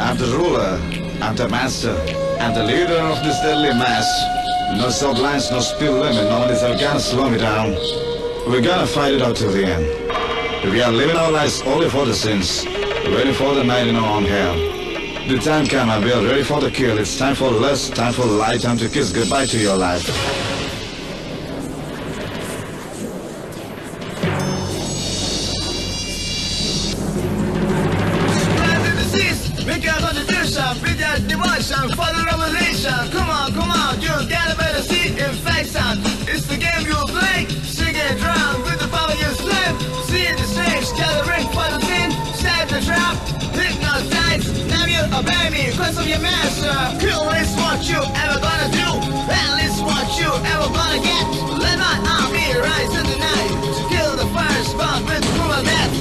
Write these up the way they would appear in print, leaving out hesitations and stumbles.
I'm the ruler, I'm the master, I'm the leader of this deadly mass. No sublines, no speed limit, no one is ever gonna slow me down. We're gonna fight it out till the end. We are living our lives only for the sins, ready for the night in our own hell. The time come, we are ready for the kill. It's time for lust, time for light, time to kiss goodbye to your life. For the revelation, come on, you got a better seat in faction. It's the game you play, sing and drown with the power you slave. See the stage, gathering for the sin, set the trap, hypnotize. Now you obey me, cause of your master. Kill is what you ever gonna do, hell is what you ever gonna get. Let my army rise in the night to kill the firstborn with cruel death.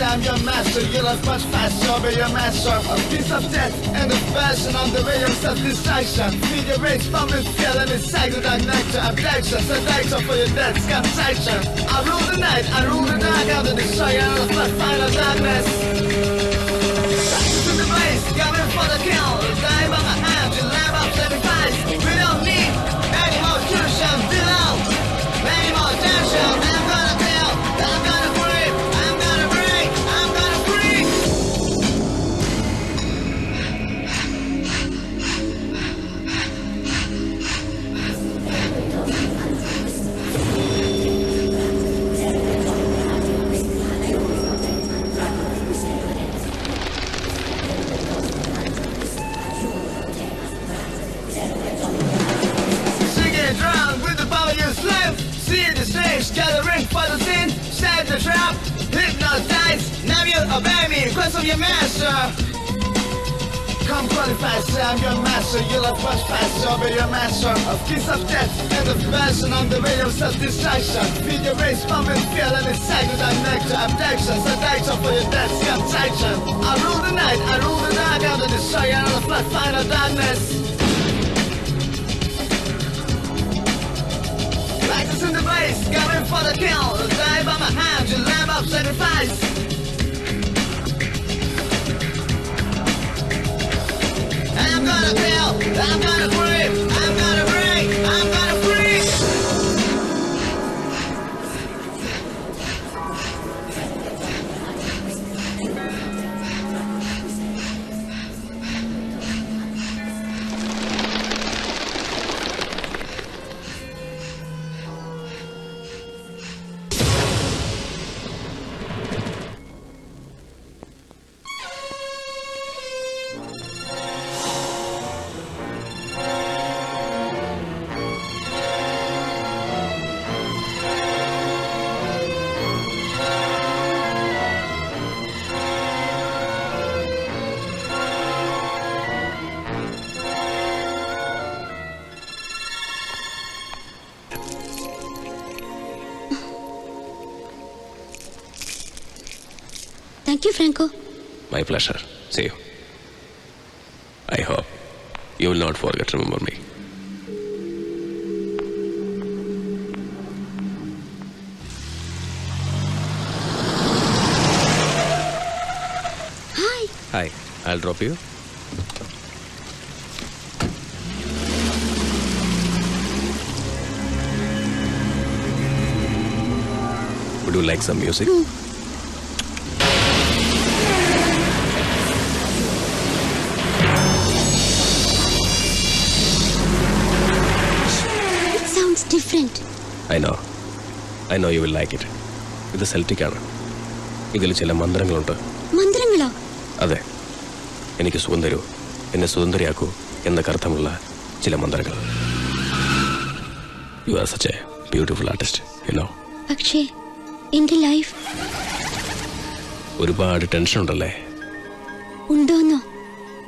I'm your master, you love much faster, I'll be your master. A piece of death and the fashion on the way of self-destruction. Feed your rage, bomb and feel and it's cycle that nectar. Abduction, seduction for your death, consumption. I rule the night, I rule the dark, I'm the destroyer of the final darkness. Rise to the blaze, coming for the kill. Die by my hand, you lamb up sacrifice. We don't need any more cushion, below. Any more tension, I'm gonna kill, I'm gonna break, I'm gonna break, I'm gonna freak. Sing and drown with the power you slave. See the stage, gathering for the sin, set the trap, hypnotize. Now you obey me, cause of your master. Come qualified, say I'm your master. You love much faster, I'll be your master. A piece of death and the fashion on the way of self-destruction. Feed your race, bomb and feel and it's cycle that nectar. Abduction, seduction for your death, consumption. I rule the night, I rule the dark, I'm the destroyer of the flood, final darkness. Righteous in the blaze, coming for the kill. Die by my hand, you lamb up sacrifice. I'm gonna kill, I'm gonna break, I'm gonna break, I'm gonna freak. Thank you, Franco. My pleasure. See you. I hope you will not forget to remember me. Hi. Hi, I'll drop you. Would you like some music? Different. I know you will like it. ഇത് Celtic ആണ്. ഇതിൽ ചില മന്ത്രങ്ങളുണ്ട്. മന്ത്രങ്ങളോ? അതെ. എനിക്ക് സുഖം തരൂ, എന്നെ സുന്ദരിയാക്കൂ എന്നൊക്കെ അർത്ഥമുള്ള ചില മന്ത്രങ്ങൾ. You are such a beautiful artist, you know. പക്ഷേ എൻ്റെ ലൈഫ് ഒരുപാട് ടെൻഷൻ ഉണ്ടല്ലേ? ഉണ്ടോന്നോ?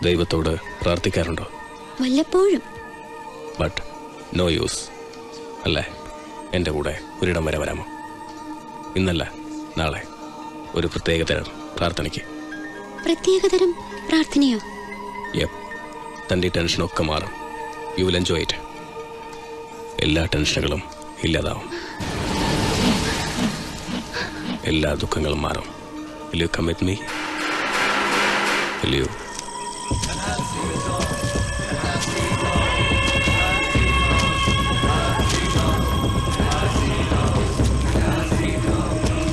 ദൈവത്തോട് പ്രാർത്ഥിക്കാറുണ്ടോ? വല്ലപ്പോഴും. ബട്ട് നോ യൂസ് അല്ലേ? എൻ്റെ കൂടെ ഒരിടം വരെ വരാമോ? ഇന്നല്ല നാളെ ഒരു പ്രത്യേകതരം പ്രാർത്ഥനയ്ക്ക്. പ്രത്യേകതരം പ്രാർത്ഥനയോ? യെപ്പ്. തൻ്റെ ടെൻഷനൊക്കെ മാറും. You will enjoy it. എല്ലാ ടെൻഷനുകളും ഇല്ലാതാവും, എല്ലാ ദുഃഖങ്ങളും മാറും. Will you come with me? Will you?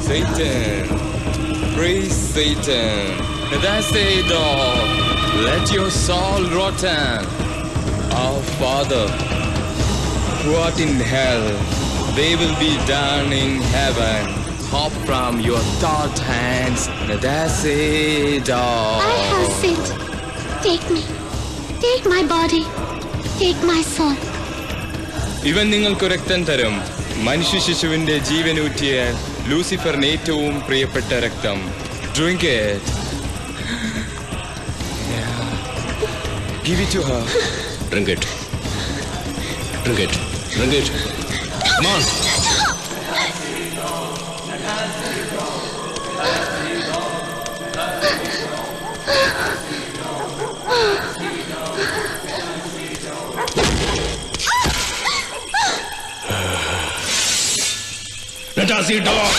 Satan, praise Satan. That's it all. Let your soul rotten. Our Father, who art in hell, they will be done in heaven. Hop from your thought hands. That's it all. I have sinned. Take me. Take my body. Take my soul. ഇവൻ നിങ്ങൾക്ക് രക്തം തരും. മനുഷ്യ ശിശുവിന്റെ ജീവനൂറ്റിയ ലൂസിഫറിന് ഏറ്റവും പ്രിയപ്പെട്ട രക്തം. Drink it. Give it to her. Drink it. Drink it. Drink it. Come on. Let us eat dog.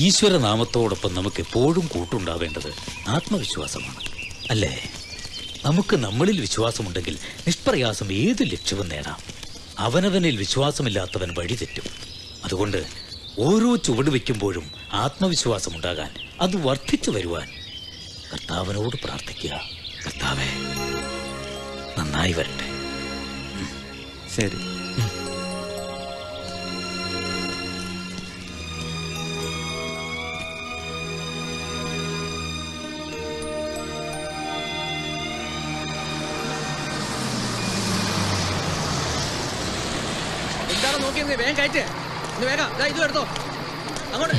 ഈശ്വരനാമത്തോടൊപ്പം നമുക്ക് എപ്പോഴും കൂട്ടുണ്ടാവേണ്ടത് ആത്മവിശ്വാസമാണ്, അല്ലേ? നമുക്ക് നമ്മളിൽ വിശ്വാസമുണ്ടെങ്കിൽ നിഷ്പ്രയാസം ഏത് ലക്ഷ്യവും നേടാം. അവനവനിൽ വിശ്വാസമില്ലാത്തവൻ വഴിതെറ്റും. അതുകൊണ്ട് ഓരോ ചുവട് വയ്ക്കുമ്പോഴും ആത്മവിശ്വാസമുണ്ടാകാൻ, അത് വർദ്ധിച്ചു വരുവാൻ കർത്താവിനോട് പ്രാർത്ഥിക്കുക. കർത്താവേ, നന്നായി വരട്ടെ. ശരി. എന്താണ് നോക്കിയത്? വേഗം കയറ്റ്. വേഗം ഇത് എടുത്തോ അങ്ങോട്ട്.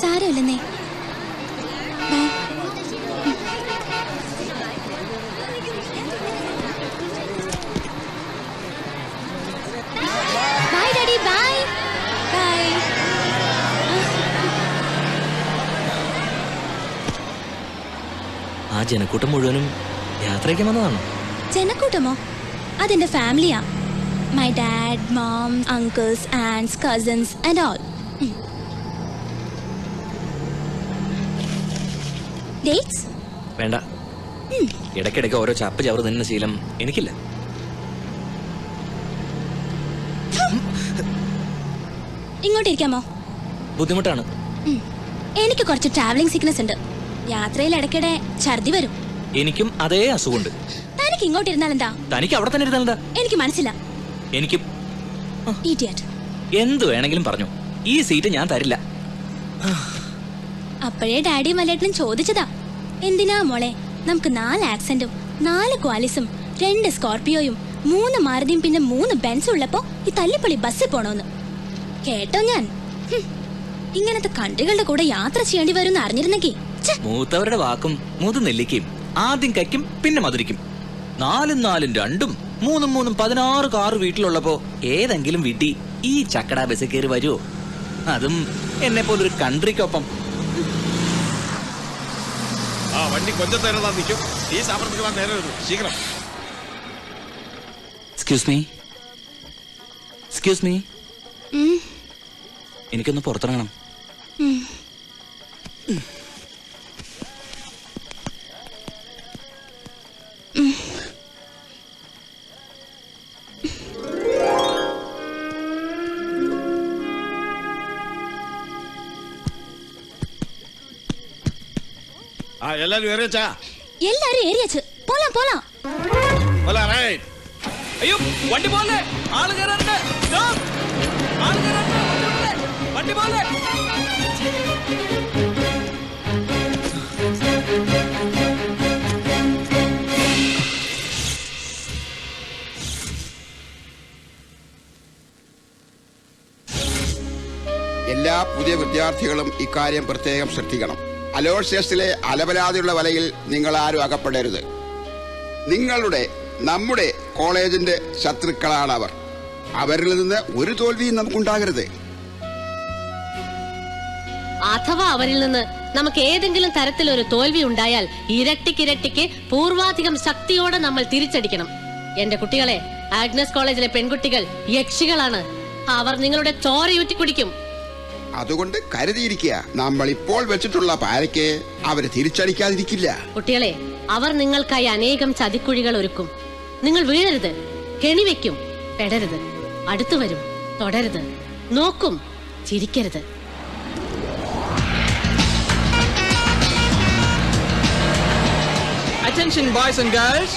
സാരമില്ലെന്നേ. Bye daddy. Bye bye. ആ ജനക്കൂട്ടം മുഴുവനും യാത്രയ്ക്ക് വന്നതാണോ? ജനക്കൂട്ടമോ? അതെന്റെ ഫാമിലിയാ. My dad, mom, uncles, aunts, cousins and all. Dates വേണ്ട. ഇടയ്ക്കിടയ്ക്ക് ഓരോ ചാപ്പ് ചവറ് നിന്ന ശീലം എനിക്കില്ല. ഇങ്ങോട്ടിരിക്കാമോ? ബുദ്ധിമുട്ടാണ്. എനിക്ക് കുറച്ച് ട്രാവലിംഗ് സിക്നസ് ഉണ്ട്. യാത്രയിൽ ഇടയ്ക്കിടെ ഛർദി വരും. എനിക്കും അതേ അസുഖമുണ്ട്. തനിക്ക് ഇങ്ങോട്ട് ഇരുന്നാൽ എന്താ? തനിക്ക് അവിടെ തന്നെ ഇരുന്നാലെന്താ? എനിക്ക് മനസ്സില്ല. എനിക്കും. ഇഡിയറ്റ്. എന്ത് വേണമെങ്കിലും പറഞ്ഞു, ഈ സീറ്റ് ഞാൻ തരില്ല. അപ്പോഴേ ഡാഡിയും വല്ലേട്ടനും ചോദിച്ചതാ, എന്തിനാ മോളെ നമുക്ക് 4 ആക്സന്റും 4 ക്വാലിസും 2 സ്കോർപിയോയും 3 മാരുതിയും പിന്നെ 3 ബെൻസും ഉള്ളപ്പോ ഈ തല്ലിപ്പൊളി ബസ്സിൽ പോണോന്ന്. കേട്ടോ ഞാൻ. ഇങ്ങനത്തെ കൺട്രികളുടെ കൂടെ യാത്ര ചെയ്യേണ്ടി വരും അറിഞ്ഞിരുന്നെങ്കിൽ. മൂത്തവരുടെ വാക്കും മൂത്ത് നെല്ലിക്കയും ആദ്യം കയ്ക്കും പിന്നെ മധുരിക്കും. 4 4 2 3 3 16 കാറ് വീട്ടിലുള്ളപ്പോ ഏതെങ്കിലും വീട്ടിൽ ഈ ചക്കട ബസ് കയറി വരുമോ? അതും എന്നെ പോലൊരു കൺട്രിക്കൊപ്പം. വണ്ടി കൊഞ്ചം നേരം നിൽക്കും. ഈ സാമ്പത്തിക നേരെ വരും. ശീഘ്രം. Excuse me. എനിക്കൊന്ന് പുറത്തിറങ്ങണം. എല്ലാരും ഏറിയച്ചാ? എല്ലാരും ഏരിയച്ച്. പോലാം പോലാം. അയ്യോ, വണ്ടി പോലെ ആള് കയറാനുണ്ട്. വണ്ടി പോലെ. എല്ലാ പുതിയ വിദ്യാർത്ഥികളും ഇക്കാര്യം പ്രത്യേകം ശ്രദ്ധിക്കണം. അലോഷ്യസിലെ അലപരാതിയുള്ള വലയിൽ നിങ്ങൾ ആരും അകപ്പെടരുത്. നമ്മുടെ കോളേജിന്റെ ശത്രുക്കളാണ് അവർ. അവരിൽ നിന്ന് ഒരു തോൽവിയും നമുക്കുണ്ടാകരുത്. അഥവാ അവരിൽ നിന്ന് നമുക്ക് ഏതെങ്കിലും തരത്തിലൊരു തോൽവി ഉണ്ടായാൽ ഇരട്ടിക്കിരട്ടിക്ക് പൂർവാധികം ശക്തിയോടെ നമ്മൾ തിരിച്ചടിക്കണം. എന്റെ കുട്ടികളെ, ആഗ്നസ് കോളേജിലെ പെൺകുട്ടികൾ യക്ഷികളാണ്. അവർ നിങ്ങളുടെ ചോരയൂറ്റി കുടിക്കും. അതുകൊണ്ട് കരുതിയിരിക്കുക. നമ്മൾ ഇപ്പോൾ വെച്ചിട്ടുള്ള പാരയ്ക്ക് അവര് തിരിച്ചടിക്കാതിരിക്കില്ല. കുട്ടികളെ, അവർ നിങ്ങൾക്കായി അനേകം ചതിക്കുഴികൾ ഒരുക്കും. നിങ്ങൾ വീഴരുത്, കെണിവെക്കും, പെടരുത്. അടുത്തു വരും, തൊടരുത്, നോക്കും, ചിരിക്കരുത്. Attention boys and girls.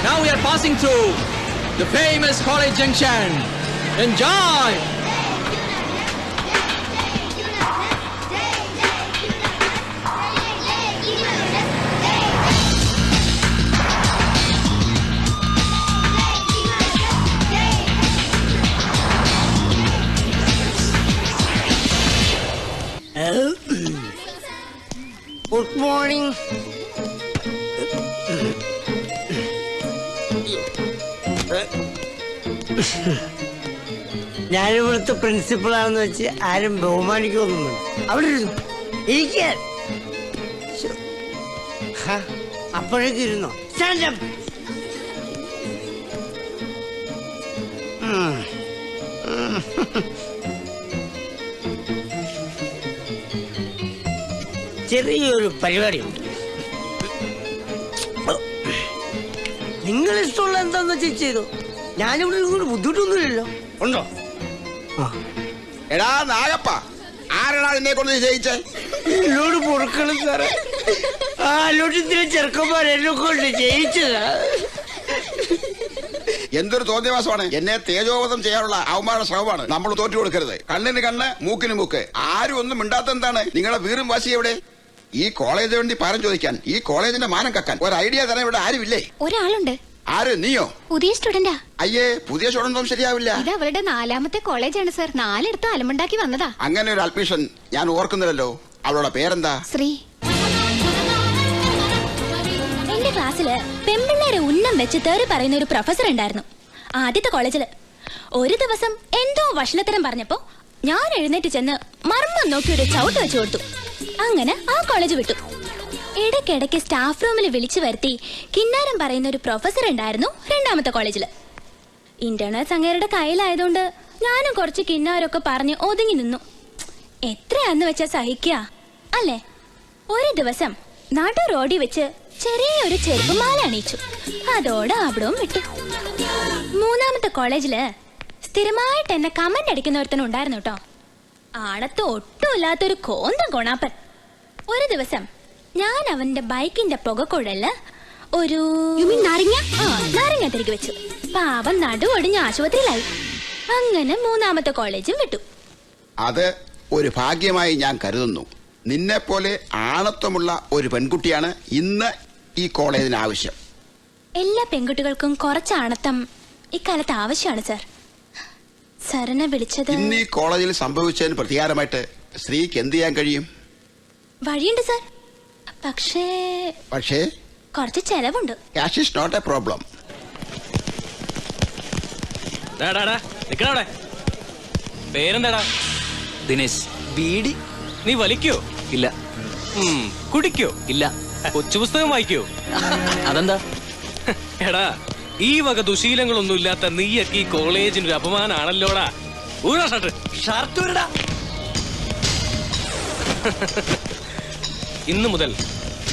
Now we are passing through the famous college junction. Enjoy. Good morning. ഞാനിവിടുത്തെ പ്രിൻസിപ്പളാണെന്ന് വെച്ച് ആരും ബഹുമാനിക്കൊന്നും അവിടെ ഇരിക്കാൻ. അപ്പോഴേക്ക് ഇരുന്നോ? ചെറിയൊരു പരിപാടിയുണ്ട്. നിങ്ങൾ ഇഷ്ടമുള്ള എന്താന്ന് വെച്ചാൽ ചെയ്തു. ഞാനിവിടെ ബുദ്ധിമുട്ടൊന്നുമില്ലല്ലോ. ഉണ്ടോ? എടാ നാഗപ്പ, ആരാടാ എന്നെ കൊണ്ട് ജയിച്ചേ? എന്നോട് പൊറുക്കണം സാറേ. ആലോചിച്ചിട്ട് ചെറുക്കന്മാർ എന്നെ കൊണ്ട് ജയിച്ചതാ. എന്തൊരു തോന്നിയവാസമാണ്. എന്നെ തേജോവധം ചെയ്യാനുള്ള അവമാന ശ്രമമാണ്. നമ്മൾ തോറ്റു കൊടുക്കരുത്. കണ്ണിന് കണ്ണ്, മൂക്കിന് മൂക്ക്. ആരും ഒന്നും മിണ്ടാത്ത എന്താണ്? നിങ്ങളെ വീറും വാശി എവിടെ? ഈ കോളേജിന് വേണ്ടി പാരം ചോദിക്കാൻ, ഈ കോളേജിന്റെ മാനം കക്കാൻ ഒരു ഐഡിയ തരാൻ ഇവിടെ ആരുമില്ലേ? ഒരാളുണ്ട്. ആര്? നീയോ? പുതിയ സ്റ്റുഡന്റാ. അയ്യേ, പുതിയ സ്റ്റുഡന്റും ശരിയാവില്ല. ഇത് അവരുടെ 4ാമത്തെ കോളേജാണ് സർ. 4 അലമുണ്ടാക്കി വന്നതാ. അങ്ങനെ ഒരു അഡ്മിഷൻ ഞാൻ ഓർക്കുന്നില്ലല്ലോ. അവളുടെ പേരെന്താ? ശ്രീ. എന്റെ ക്ലാസ്സില് പെമ്പിള്ളേരെ ഉന്നം വെച്ച് തേറി പറയുന്ന ഒരു പ്രൊഫസർ ഉണ്ടായിരുന്നു ആദ്യത്തെ കോളേജില്. ഒരു ദിവസം എന്തോ വഷളത്തരം പറഞ്ഞപ്പോ ഞാൻ എഴുന്നേറ്റ് ചെന്ന് മർമ്മം നോക്കി ഒരു ചവിട്ട് വെച്ചു കൊടുത്തു. അങ്ങനെ ആ കോളേജ് വിട്ടു. ഇടയ്ക്കിടയ്ക്ക് സ്റ്റാഫ് റൂമിൽ വിളിച്ചു വരുത്തി കിന്നാരം പറയുന്ന ഒരു പ്രൊഫസർ ഉണ്ടായിരുന്നു 2ാമത്തെ കോളേജില്. ഇന്റേണൽസ് അങ്ങേരുടെ കയ്യിലായതുകൊണ്ട് ഞാനും കുറച്ച് കിന്നാരൊക്കെ പറഞ്ഞ് ഒതുങ്ങി നിന്നു. എത്രയാന്ന് വെച്ചാ സഹിക്കുക അല്ലേ? ഒരു ദിവസം നടു റോഡി വെച്ച് ചെറിയൊരു ചെരുപ്പുമാല അണിയിച്ചു. അതോടെ അവിടവും വിട്ടു. 3ാമത്തെ കോളേജില് സ്ഥിരമായിട്ട് എന്നെ കമന്റ് അടിക്കുന്ന ഒരുത്തനുണ്ടായിരുന്നു കേട്ടോ. ആണത്ത് ഒട്ടുമില്ലാത്തൊരു കോന്തം കൊണാപ്പൻ. ഒരു ദിവസം ഞാൻ അവന്റെ ബൈക്കിന്റെ പുകക്കുഴല് ഒരു നാരങ്ങ തിരികെ വെച്ചു. പാവം നടു ഒടിഞ്ഞ് ആശുപത്രിയിലായി. അങ്ങനെ 3ാമത്തെ കോളേജും വിട്ടു. അത് ഒരു ഭാഗ്യമായി ഞാൻ കരുതുന്നു. നിന്നെ പോലെ ആണത്വമുള്ള ഒരു പെൺകുട്ടിയാണ് ഇന്ന് ഈ കോളേജിന് ആവശ്യം. എല്ലാ പെൺകുട്ടികൾക്കും കുറച്ച് ആണത്തം ഇക്കാലത്ത് ആവശ്യമാണ് സർ. സാറിനെ വിളിച്ചത് ഇന്ന് ഈ കോളേജിൽ സംഭവിച്ചതിന് പ്രതികാരമായിട്ട് സ്ത്രീക്ക് എന്ത് ചെയ്യാൻ കഴിയും? വഴിയുണ്ട് സർ. പക്ഷേ കുറച്ച് ചെലവുണ്ട്. Cash is not a problem. പേരെന്താടാ? ദിനേശ്. ബീഡി നീ വലിക്കോ? ഇല്ല. കുടിക്കോ? ഇല്ല. കൊച്ചു പുസ്തകം വായിക്കോ? അതെന്താ? എടാ, ഈ വക ദുശീലങ്ങളൊന്നും ഇല്ലാത്ത നീയൊക്കെ ഈ കോളേജിനൊരു അപമാനാണല്ലോടാ. ഷർട്ട് ഇന്നു മുതൽ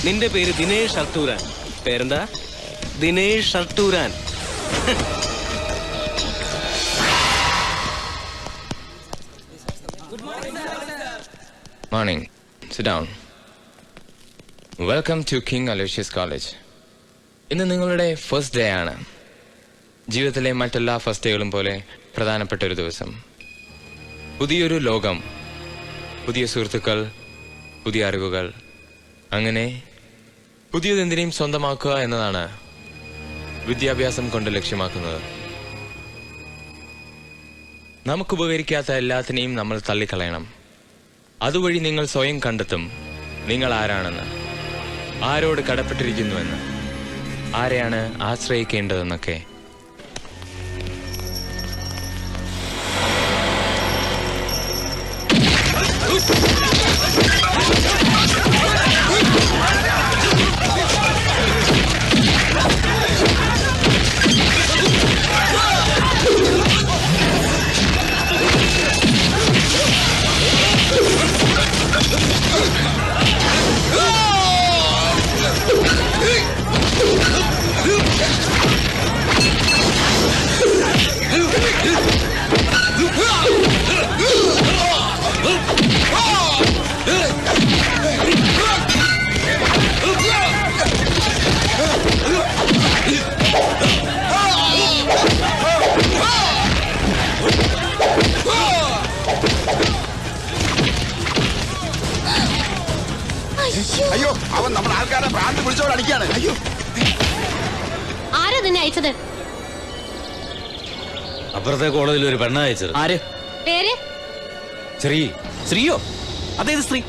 നിന്റെ പേര് ദിനേഷ് ഷർട്ടൂരാൻ. പേരെന്താ? Dinesh ഷർട്ടൂരാൻ. Morning. Sit down. Welcome to King Aloysius College. ഇന്ന് നിങ്ങളുടെ ഫസ്റ്റ് ഡേ ആണ്. ജീവിതത്തിലെ മറ്റെല്ലാ ഫസ്റ്റ് ഡേകളും പോലെ പ്രധാനപ്പെട്ട ഒരു ദിവസം. പുതിയൊരു ലോകം, പുതിയ സുഹൃത്തുക്കൾ, പുതിയ അറിവുകൾ, അങ്ങനെ പുതിയതെന്തിനേയും സ്വന്തമാക്കുക എന്നതാണ് വിദ്യാഭ്യാസം കൊണ്ട് ലക്ഷ്യമാക്കുന്നത്. നമുക്കുപകരിക്കാത്ത എല്ലാത്തിനെയും നമ്മൾ തള്ളിക്കളയണം. അതുവഴി നിങ്ങൾ സ്വയം കണ്ടെത്തും നിങ്ങൾ ആരാണെന്ന്, ആരോട് കടപ്പെട്ടിരിക്കുന്നുവെന്ന്, ആരെയാണ് ആശ്രയിക്കേണ്ടതെന്നൊക്കെ. അയ്യോ, അവൻ നമ്മുടെ ആൾക്കാരെ ഭ്രാന്ത് പിടിച്ചോട് അടിക്കാണ്. അയ്യോ, ആരാ നിന്നെ അയച്ചത്? അപ്പുറത്തെ കോളേജിൽ ഒരു പെണ്ണ അയച്ചത്. ആര്? പേര്? ശ്രീയോ? അതേത് സ്ത്രീ?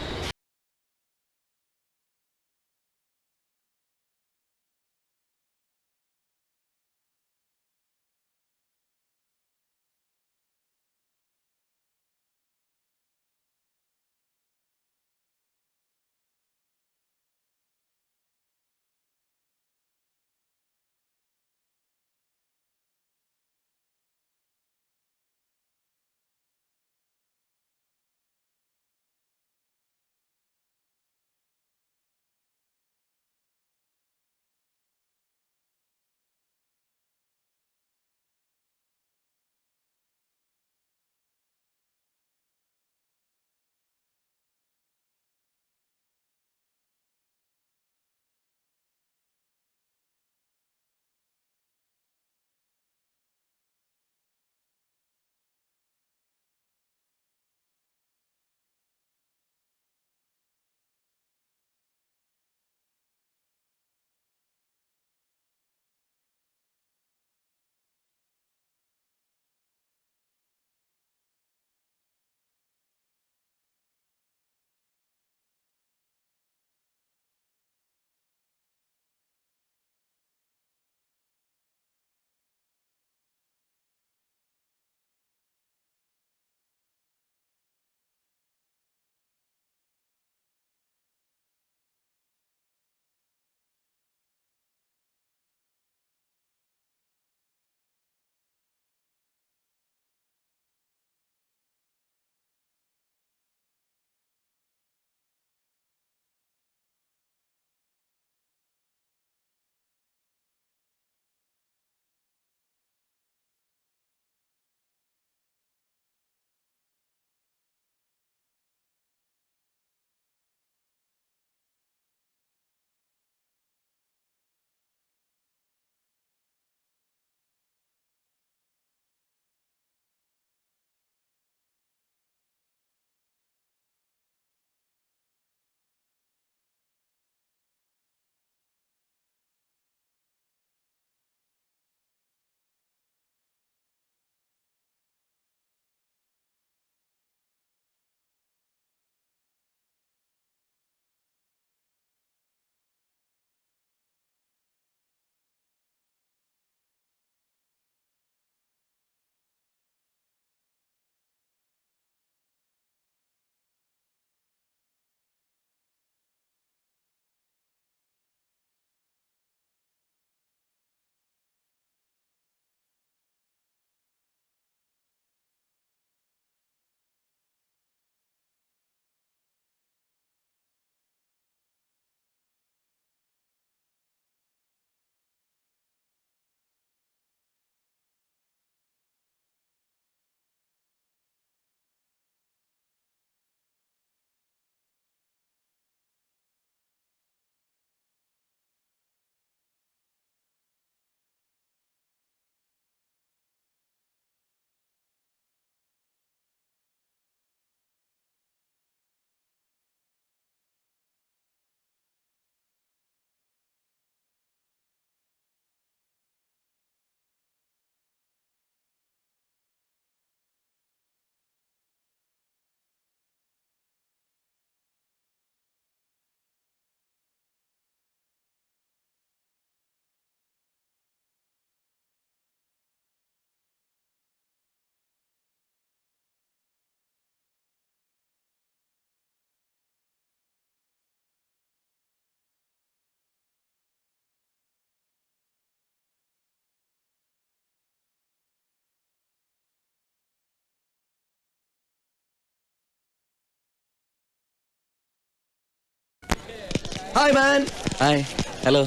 ഹായ് മാൻ. ഹായ്. ഹലോ.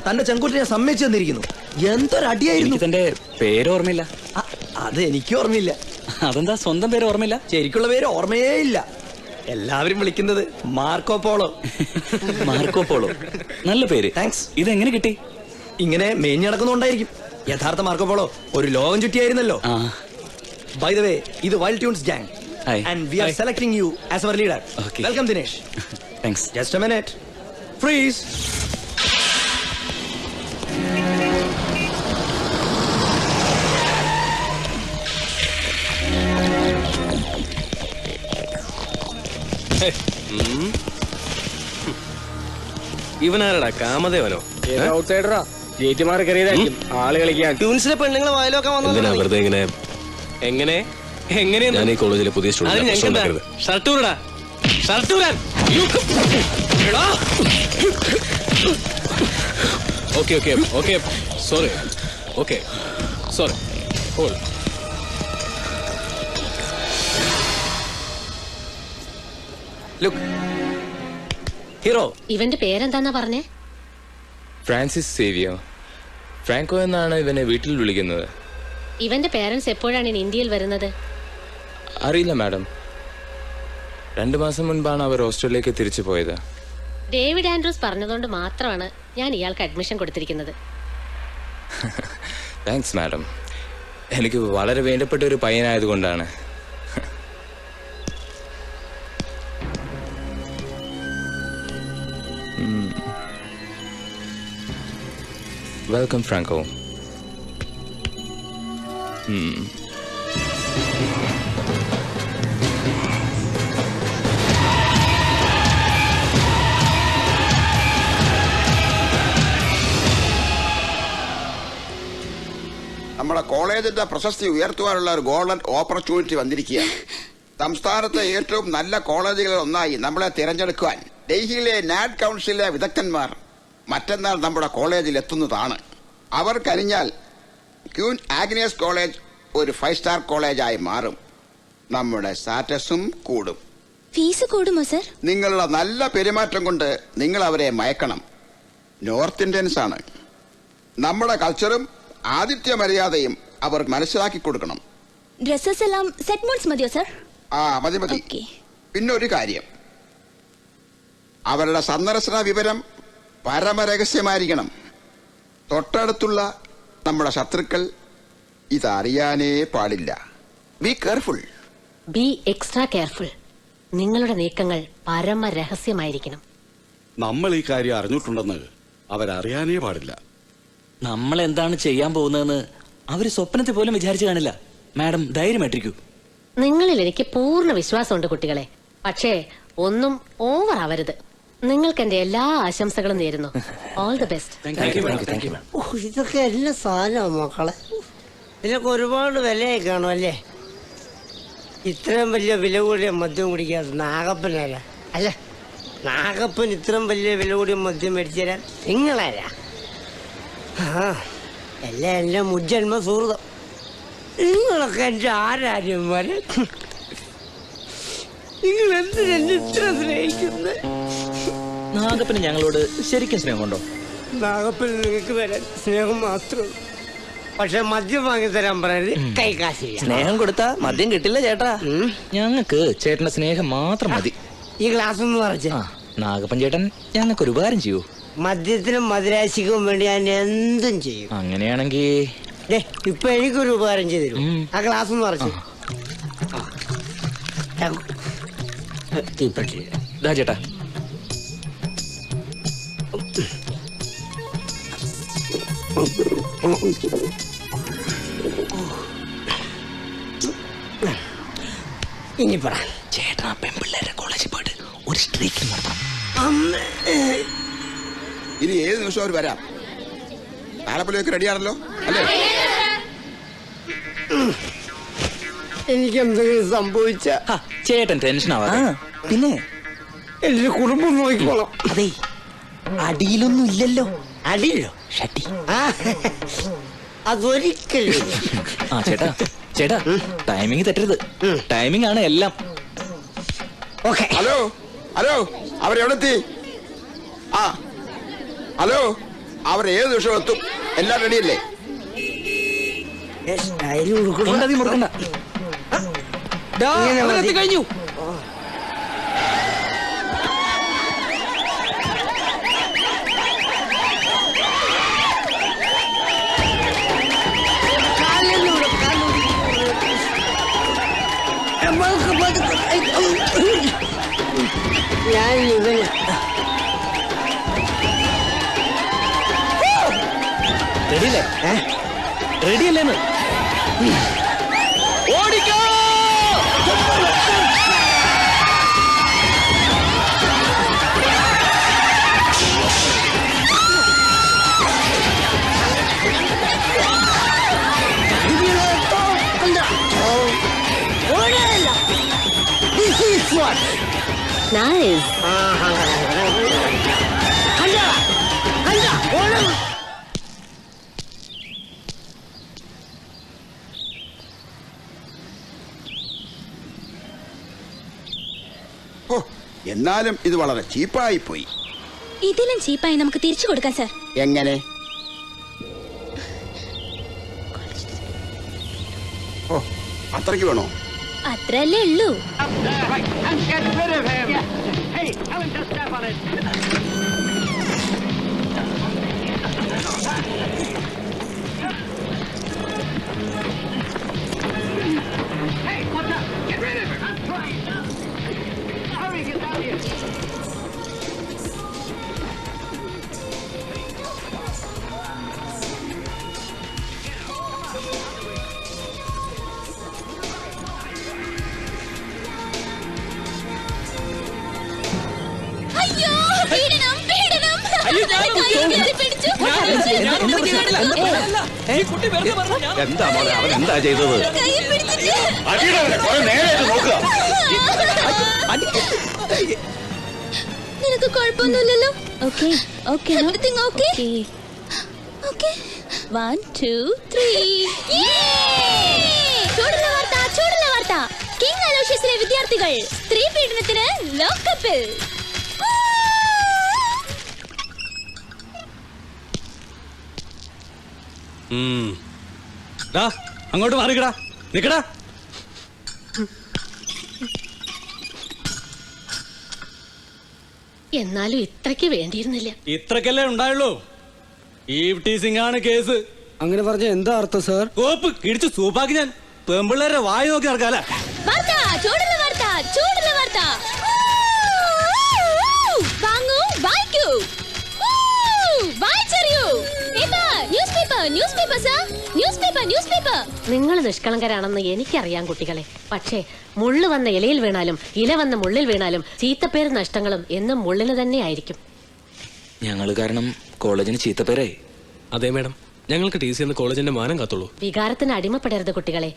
തന്റെ ചെങ്കുട്ടിനെ സമ്മതിച്ചു തന്നിരിക്കുന്നു. എന്തൊരടിയായിരുന്നു. തന്റെ പേര് ഓർമ്മയില്ല. അത് എനിക്ക് ഓർമ്മയില്ല. അതെന്താ സ്വന്തം പേര് ഓർമ്മയില്ല? ശരിക്കുള്ള പേര് ഓർമ്മയേ ഇല്ല. എല്ലാവരും വിളിക്കുന്നത് മാർക്കോ പോളോ. മാർക്കോ പോളോ, നല്ല പേര്. താങ്ക്സ്. ഇതെങ്ങനെ കിട്ടി? ഇങ്ങനെ മേഞ്ഞു നടക്കുന്നുണ്ടായിരിക്കും. യഥാർത്ഥ മാർക്കോ പോളോ ഒരു ലോകം ചുറ്റിയായിരുന്നല്ലോ. ബൈ ദ വേ, ഇത് wild tunes gang. And we are selecting you as our leader. Okay. Welcome Dinesh. Thanks. Just a minute. Freeze. ഇവനാരടാ കാമദേവനോ? ഔട്ട്സൈഡറാ. ഗേറ്റ് മാറി കയറിയതായിരിക്കും ആള് കളിക്കാൻ. ട്യൂൺസിലെ പെണ്ണുങ്ങളെ വായിലൊക്കെ എന്തിനാ വെറുതെ ഇങ്ങനെ? എങ്ങനെ എങ്ങനെ ഞാൻ ഈ കോളേജിലെ പുതിയ സ്റ്റുഡന്റ്. ഷർട്ടൂരടാ, ഷർട്ടൂരാൻ. Okay okay okay sorry. Okay sorry. Hold. Look hero. ഇവന്റെ പേരെന്താന്നാ പറഞ്ഞേ? ഫ്രാൻസിസ് സേവിയോ. ഫ്രാങ്കോ എന്നാണ് ഇവനെ വീട്ടിൽ വിളിക്കുന്നത്. ഇവന്റെ പേരൻസ് എപ്പോഴാണ് ഇന്ത്യയിൽ വരുന്നത്? അറിയില്ല മാഡം. 2 മാസം മുൻപാണ് അവർ ഓസ്ട്രേലിയക്ക് തിരിച്ചു പോയത്. ഡേവിഡ് ആൻഡ്രൂസ് പറഞ്ഞതുകൊണ്ട് മാത്രമാണ് ഞാൻ ഇയാൾക്ക് അഡ്മിഷൻ കൊടുത്തിരിക്കുന്നത്. Thanks madam. എനിക്ക് വളരെ വേണ്ടപ്പെട്ട ഒരു പയ്യനായതുകൊണ്ടാണ്. Welcome Franco. നമ്മുടെ കോളേജിന്റെ പ്രശസ്തി ഉയർത്തുവാനുള്ള ഒരു ഗോൾഡൻ ഓപ്പർച്യൂണിറ്റി വന്നിരിക്കുകയാണ്. സംസ്ഥാനത്തെ ഏറ്റവും നല്ല കോളേജുകളിൽ ഒന്നായി നമ്മളെ തിരഞ്ഞെടുക്കുവാൻ ഡൽഹിയിലെ നാഡ് കൗൺസിലിലെ വിദഗ്ധന്മാർ മറ്റന്നാൾ നമ്മുടെ കോളേജിൽ എത്തുന്നതാണ്. അവർ കഴിഞ്ഞാൽ ക്യൂൻ ആഗ്നേസ് കോളേജ് ഒരു 5 സ്റ്റാർ കോളേജായി മാറും. നമ്മുടെ സ്റ്റാറ്റസും കൂടും. ഫീസ് കൂടുമോ സർ? നിങ്ങളുടെ നല്ല പെരുമാറ്റം കൊണ്ട് നിങ്ങൾ അവരെ മയക്കണം. നോർത്ത് ഇന്ത്യൻസ് ആണ്. നമ്മുടെ കൾച്ചറും ആതിഥ്യ മര്യാദയും അവർ മനസ്സിലാക്കി കൊടുക്കണം. ഡ്രസ്സസ് എല്ലാം സെറ്റ് മോഡ്സ് മതിയോ സർ? മതി മതി. പിന്നെ ഒരു കാര്യം, അവരുടെ സന്ദർശന വിവരം പരമരഹസ്യമായിരിക്കണം. തൊട്ടടുത്തുള്ള നമ്മുടെ ശത്രുക്കൾ ഇതറിയാനേ പാടില്ല. Be careful. B extra careful. നിങ്ങളുടെ നീക്കങ്ങൾ പരമരഹസ്യമായിരിക്കണം. നമ്മൾ ഈ കാര്യം അറിഞ്ഞിട്ടുണ്ടെന്ന് അവരറിയാനേ പാടില്ല. നമ്മൾ എന്താണ് ചെയ്യാൻ പോകുന്നതെന്ന് അവര് സ്വപ്നത്തിൽ പോലും വിചാരിച്ചു കാണില്ല. മാഡം ധൈര്യമായിട്ടിരിക്കൂ. നിങ്ങളിൽ എനിക്ക് പൂർണ്ണ വിശ്വാസമുണ്ട് കുട്ടികളെ. പക്ഷേ ഒന്നും ഓവർ ആവരുത്. നിങ്ങൾക്ക് എന്റെ എല്ലാ ആശംസകളും നേരുന്നു. All the best. ഇതൊക്കെ എല്ലാ സാധനമാണ് മക്കളെ. ഇതിനൊക്കെ ഒരുപാട് വിലയായി കാണും അല്ലേ? ഇത്രയും വലിയ വില കൂടിയ മദ്യം കുടിക്കാതെ നാഗപ്പനാരാ? അല്ല, നാഗപ്പൻ ഇത്രയും വലിയ വില കൂടിയ മദ്യം മേടിച്ചു തരാൻ നിങ്ങളാരാ? എല്ലാം എന്റെ മുജ്ജന്മ സുഹൃതം. നിങ്ങളൊക്കെ എന്റെ ആരാര്യന്മാര്. നിങ്ങൾ എന്തിനെന്നെ ഇത്ര സ്നേഹിക്കുന്നത്? നാഗപ്പന് ഞങ്ങളോട് ശരിക്കും സ്നേഹമുണ്ടോ? നാഗപ്പന് നിങ്ങൾക്ക് തരാൻ സ്നേഹം മാത്രമേ. പക്ഷെ മദ്യം വാങ്ങി തരാൻ പറയുന്നത് കൈ കാശില്ല. സ്നേഹം കൊടുത്താ മദ്യം കിട്ടില്ല ചേട്ടാ. ഞങ്ങൾക്ക് ചേട്ടന്റെ സ്നേഹം മാത്രം മതി. ഈ ഗ്ലാസ് ഒന്ന് നിറച്ച്. നാഗപ്പൻ ചേട്ടൻ ഞങ്ങൾക്ക് ഒരു ഉപകാരം ചെയ്യൂ. മദ്യത്തിനും മധുരാശിക്കും വേണ്ടി ഞാൻ എന്തും ചെയ്യും. അങ്ങനെയാണെങ്കിൽ ഇപ്പൊ എനിക്കൊരു ഉപകാരം ചെയ്തു തരും. ആ ഗ്ലാസ് ഒന്ന് നിറച്ച്. ചേട്ടാ ഇനി പറ ചേട്ടാ, പെൺപിള്ളേരെ കോളേജിൽ പോയിട്ട് ഒരു സ്ട്രീക്കിംഗ് നടത്താം. ഇനി ഏത് നിമിഷം അവർ വരാം. താലപ്പൊലിയൊക്കെ റെഡിയാണല്ലോ അല്ലേ? എനിക്ക് എന്തെങ്കിലും സംഭവിച്ച ചേട്ടൻ ടെൻഷൻ ആവാതെ. പിന്നെ എന്റെ കുടുംബം നോക്കിക്കോളാം. അതെ, അടിയിലൊന്നും ഇല്ലല്ലോ. അടിയില്ലോ? ഷട്ടി. അതൊരിക്കലും. ചേട്ടാ ചേട്ടാ, ടൈമിങ് തെറ്റരുത്. ടൈമിംഗ് ആണ് എല്ലാം. ഹലോ ഹലോ, അവരെവിടെത്തി? ആ ഹലോ, അവർ ഏത് നിമിഷം എത്തും. എല്ലാം റെഡിയല്ലേ? കഴിഞ്ഞു. ഞാൻ ഇവന് റെഡിയല്ലേ? റെഡിയല്ലേന്ന്? ഓടിക്കോ! Nice. എന്നാലും ഇത് വളരെ ചീപ്പായി പോയി. ഇതിലും ചീപ്പായി നമുക്ക് തിരിച്ചു കൊടുക്കാം സർ. എങ്ങനെ? ഓ, അത്രയ്ക്ക് വേണോ? അത്രല്ലേ ഉള്ളൂ. എന്താ മോളെ, അവൻ എന്താ ചെയ്തത്? നിനക്ക് കുഴപ്പമൊന്നുമില്ലല്ലോ? Okay okay everything okay okay 1 2 3. ചൂടുള്ള വാർത്ത, ചൂടുള്ള വാർത്ത. കിങ് അലോഷ്യസിലെ വിദ്യാർത്ഥികൾ സ്ത്രീ പീഡനത്തിന് ലോക്കപ്പിൽ. അങ്ങോട്ട് മാറിക്കടാ, നിക്കടാ. എന്നാലും ഇത്രയ്ക്ക് വേണ്ടിയിരുന്നില്ല. ഇത്രക്കല്ലേ ഉണ്ടായുള്ളൂ. ഈവ് ടീസിംഗ് ആണ് കേസ്. അങ്ങനെ പറഞ്ഞ എന്താ അർത്ഥം സാർ? കോപ്പ് ഇടിച്ച് സൂപ്പാക്കി ഞാൻ പെമ്പിള്ളേരെ വായി നോക്കി നടക്കാല. ചൂടുള്ള വാർത്ത, ചൂടുള്ള വാർത്ത. വാങ്ങൂ, വായിക്കൂ, വായിച്ചറിയൂ. Newspaper, newspaper sir, newspaper, newspaper. നിങ്ങൾ നിഷ്കളങ്കരാണെന്ന് എനിക്കറിയാം കുട്ടികളെ. പക്ഷേ മുള്ളു വന്ന ഇലയിൽ വീണാലും ഇല വന്ന മുള്ളിൽ വീണാലും ചീത്തപ്പേര് നഷ്ടങ്ങളും എന്നും മുള്ളിന് തന്നെ ആയിരിക്കും. ഞങ്ങൾ കാരണം കോളേജിന് ചീത്തപ്പേരായി. അതെ മാഡം, ഞങ്ങൾക്ക് ടി സി എന്ന് കോളേജിന്റെ മാനം കാത്തുള്ളൂ. വികാരത്തിന് അടിമപ്പെടരുത് കുട്ടികളെ.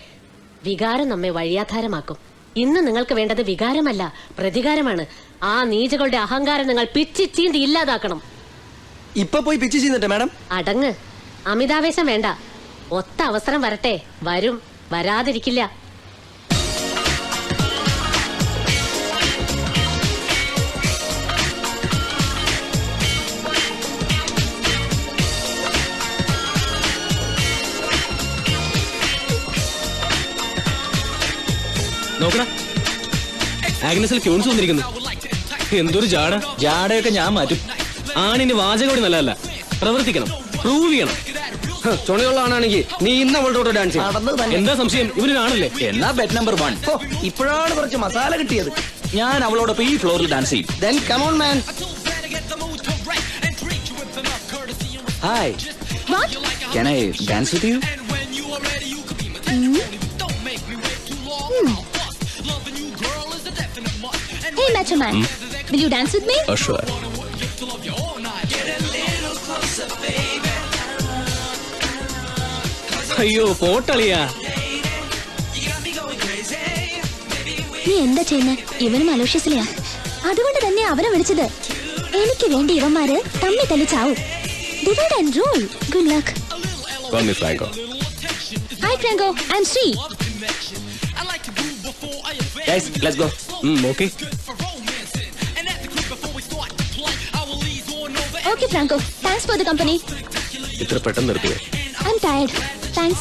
വികാരം നമ്മെ വഴിയാധാരമാക്കും. ഇന്ന് നിങ്ങൾക്ക് വേണ്ടത് വികാരമല്ല, പ്രതികാരമാണ്. ആ നീചകളുടെ അഹങ്കാരം നിങ്ങൾ പിച്ചി ചീന്തി ഇല്ലാതാക്കണം. ഇപ്പൊ പോയി പിച്ച് ചെയ്യുന്നുണ്ട് മാഡം. അടങ്ങ്, അമിതാവേശം വേണ്ട. ഒത്ത അവസരം വരട്ടെ, വരും, വരാതിരിക്കില്ല. നോക്കണ, ആഗ്നസിൽ ക്യൂൺസ് വന്നിരിക്കുന്നു. എന്തൊരു ജാട. ജാടയൊക്കെ ഞാൻ മാറ്റും. ആണിന് വാചകം കൂടി നല്ലതല്ല, പ്രവർത്തിക്കണം, പ്രൂവ് ചെയ്യണം. ചുണയുള്ള ആണെങ്കിൽ നീ ഇന്ന് അവളുടെ ഡാൻസ് ചെയ്യും. എന്താ സംശയം? ഇവനാണല്ലേ? എന്നാ ബെറ്റ് നമ്പർ 1. ഇപ്പോഴാണ് കുറച്ച് മസാല കിട്ടിയത്. ഞാൻ അവളോടൊപ്പം ഈ ഫ്ലോറിൽ ഡാൻസ് ചെയ്യും. Then come on man. Hi. What? Can I dance with you? Hey macho man, will you dance with me? Sure. അയ്യോ പോട്ടളിയാ. നീ എന്താ ചെയ്യുന്നേ? ഇവനും അലോഷ്യസിലെയാ, അതുകൊണ്ട് തന്നെ അവനെ വിളിച്ചത്. എനിക്ക് വേണ്ടി ഇവന്മാര് തമ്മി തല്ലി ചാവും. Divide and rule. Good luck. Call me Franco. Hi Franco, I'm Sri. Guys, let's go. Okay. Okay, Franco. Thanks for the company. ഇത്ര പെട്ടെന്ന് നിർത്തിയേ? I'm tired. Thanks.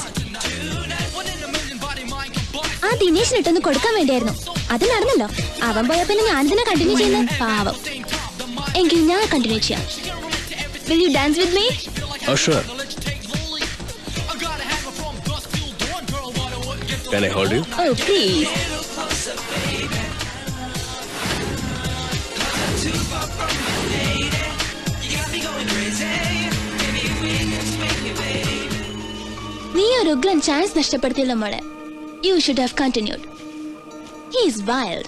ആ ദിനേശിനിട്ടൊന്ന് കൊടുക്കാൻ വേണ്ടിയായിരുന്നു. അത് നടന്നല്ലോ. അവൻ പോയ പിന്നെ ഞാനിതിനെ കണ്ടിന്യൂ ചെയ്യുന്ന പാവം. എങ്കിൽ ഞാൻ കണ്ടിന്യൂ ചെയ്യാം. Will you dance with me? Oh, sure. Can I hold you? Oh, please. നീ ഒരു ഉഗ്രൻ ചാൻസ് നഷ്ടപ്പെടുത്തിയല്ലോ മോളെ. You should have continued. He is wild.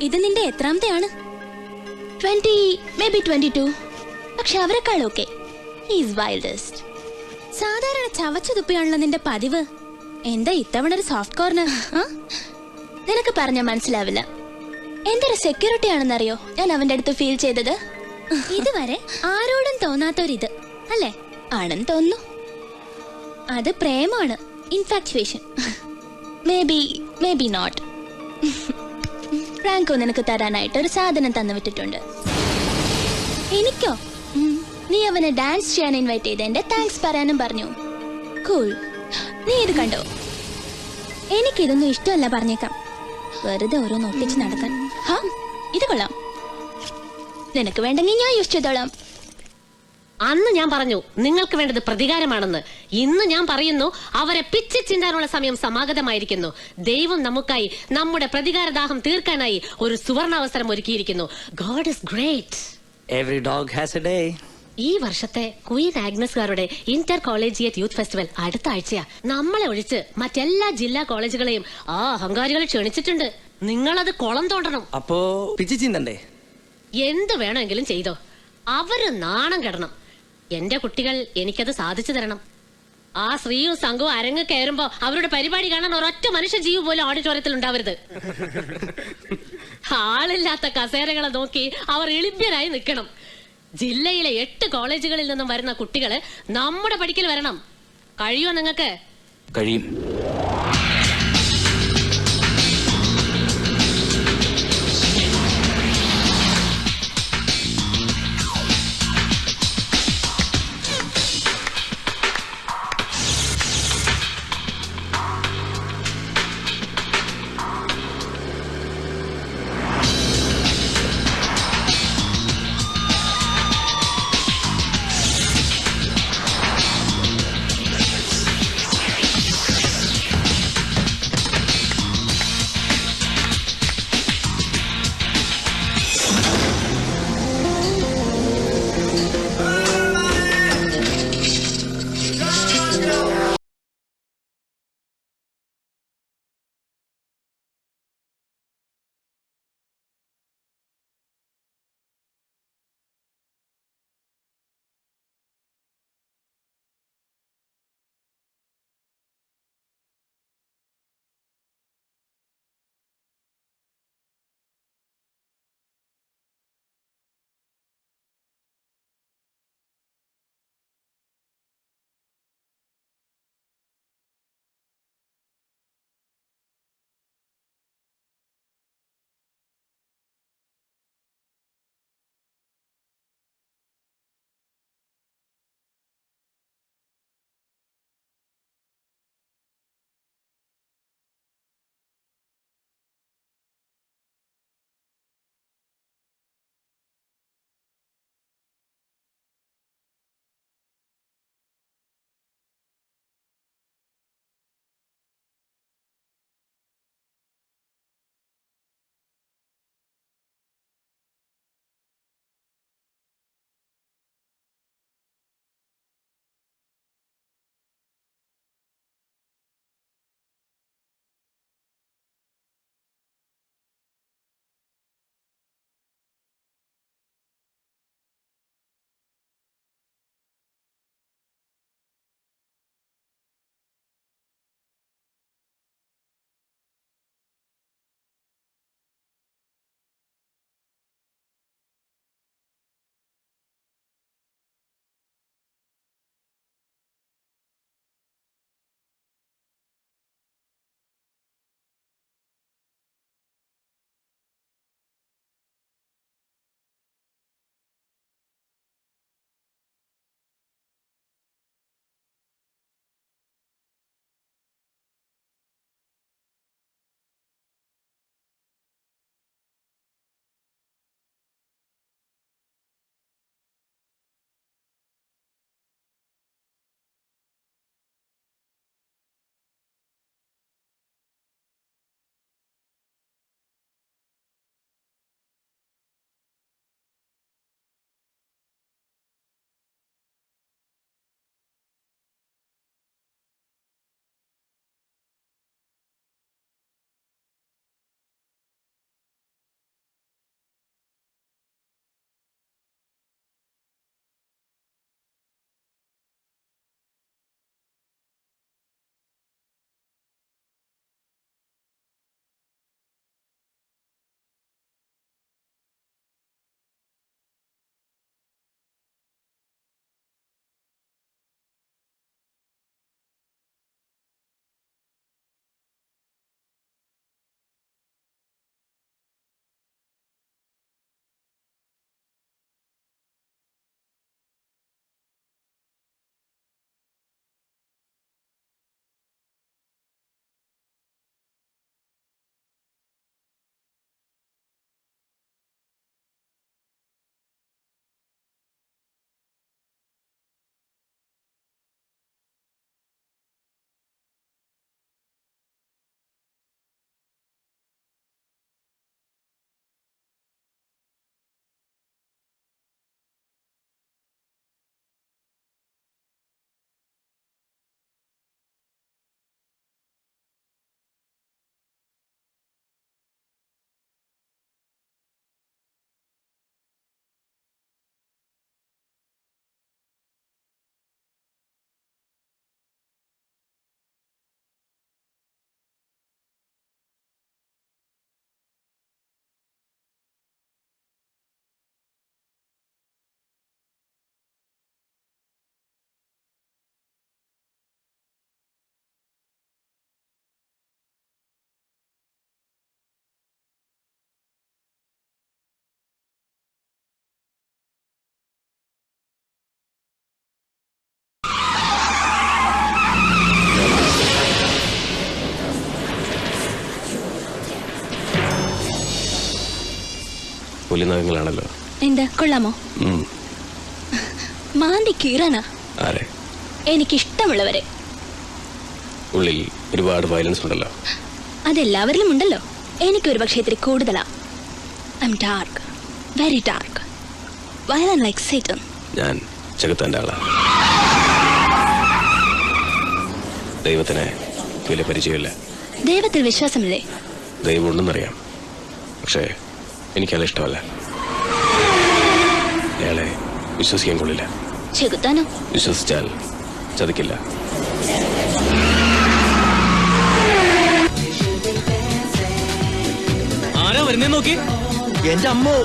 ഇത് നിന്റെ എത്രാമത്തെയാണ്? 20, maybe 22. പക്ഷെ അവരെക്കാൾ ഓക്കെ. He is wildest. സാധാരണ ചവച്ചു തുപ്പിയാണല്ലോ നിന്റെ പതിവ്. എന്താ ഇത്തവണ ഒരു സോഫ്റ്റ് കോർണർ? നിനക്ക് പറഞ്ഞാൽ മനസ്സിലാവില്ല. എന്തൊരു സെക്യൂരിറ്റി ആണെന്നറിയോ ഞാൻ അവന്റെ അടുത്ത് ഫീൽ ചെയ്തത്. ഇതുവരെ ആരോടും തോന്നാത്തൊരിത് അല്ലേ? ആണെന്ന് തോന്നുന്നു. അത് പ്രേമാണ്, infatuation. Maybe not. Franco നിനക്ക് തരാനായിട്ട് ഒരു സാധനം തന്നു വിട്ടിട്ടുണ്ട്. എനിക്കോ? നീ അവനെ ഡാൻസ് ചെയ്യാൻ ഇൻവൈറ്റ് ചെയ്ത് എന്റെ താങ്ക്സ് പറയാനും പറഞ്ഞു. കൂൾ. നീ ഇത് കണ്ടോ? എനിക്കിതൊന്നും ഇഷ്ടമല്ല പറഞ്ഞേക്കാം. വെറുതെ ഓരോന്ന് ഒട്ടിച്ച് നടക്കാൻ. ഇത് കൊള്ളാം. നിനക്ക് വേണ്ടെങ്കിൽ ഞാൻ യൂസ് ചെയ്തോളാം. അന്ന് ഞാൻ പറഞ്ഞു നിങ്ങൾക്ക് വേണ്ടത് പ്രതികാരമാണെന്ന്. ഇന്ന് ഞാൻ പറയുന്നു അവരെ പിച്ചി ചിന്താനുള്ള സമയം സമാഗതമായിരിക്കുന്നു. ദൈവം നമുക്കായി നമ്മുടെ പ്രതികാരദാഹം തീർക്കാനായി ഒരു സുവർണാവസരം ഒരുക്കിയിരിക്കുന്നു. God is great. Every dog has a day. ഈ വർഷത്തെ ക്വീൻ ആഗ്നസ്കാരുടെ ഇന്റർ കോളേജിയറ്റ് യൂത്ത് ഫെസ്റ്റിവൽ അടുത്ത ആഴ്ചയാ. നമ്മളെ ഒഴിച്ച് മറ്റെല്ലാ ജില്ലാ കോളേജുകളെയും ആ അഹങ്കാരികളെ ക്ഷണിച്ചിട്ടുണ്ട്. നിങ്ങളത് കുളം തോണ്ടണം. അപ്പോ പിച്ചി ചിന്തണ്ടേ? എന്ത് വേണമെങ്കിലും ചെയ്തോ. അവര് നാണം കെടണം. എന്റെ കുട്ടികൾ എനിക്കത് സാധിച്ചു തരണം. ആ ശ്രീയും സംഘവും അരങ്ങ് കയറുമ്പോ അവരുടെ പരിപാടി കാണാൻ ഒരൊറ്റ മനുഷ്യ ജീവ് പോലും ഓഡിറ്റോറിയത്തിൽ ഉണ്ടാവരുത്. ആളില്ലാത്ത കസേരകളെ നോക്കി അവർ എളിഭ്യരായി നിൽക്കണം. ജില്ലയിലെ 8 കോളേജുകളിൽ നിന്നും വരുന്ന കുട്ടികള് നമ്മുടെ പഠിക്കൽ വരണം. കഴിയോ നിങ്ങൾക്ക്? കഴിയും. പുലിനഖങ്ങളാണല്ലോ. എന്താ കൊള്ളാമോ? മാന്തി കീറാനാ? ആരെ? എനിക്കിഷ്ടമുള്ളവരെ. ഉള്ളിൽ ഒരുപാട് വയലൻസ് ഉണ്ടല്ലോ. അതെല്ലാവരിലും ഉണ്ടല്ലോ. എനിക്കൊരു പക്ഷേ ഇത്തിരി കൂടുതലാ. I M dark, very dark, violent like Satan. ഞാൻ ജഗത്താൻ്റെ ആളാ. ദൈവത്തിന് വലിയ പരിചയമില്ല. ദൈവത്തിൽ വിശ്വാസമില്ലേ? ദൈവം ഉണ്ടെന്നറിയാം, പക്ഷേ എനിക്കത് ഇഷ്ടമല്ല. അയാളെ വിശ്വസിക്കാൻ കൊള്ളില്ല. ചെകുത്താനോ? വിശ്വസിച്ചാൽ ചതിക്കില്ല. ആരാ വരുന്നേ നോക്കി? എന്റെ അമ്മോ.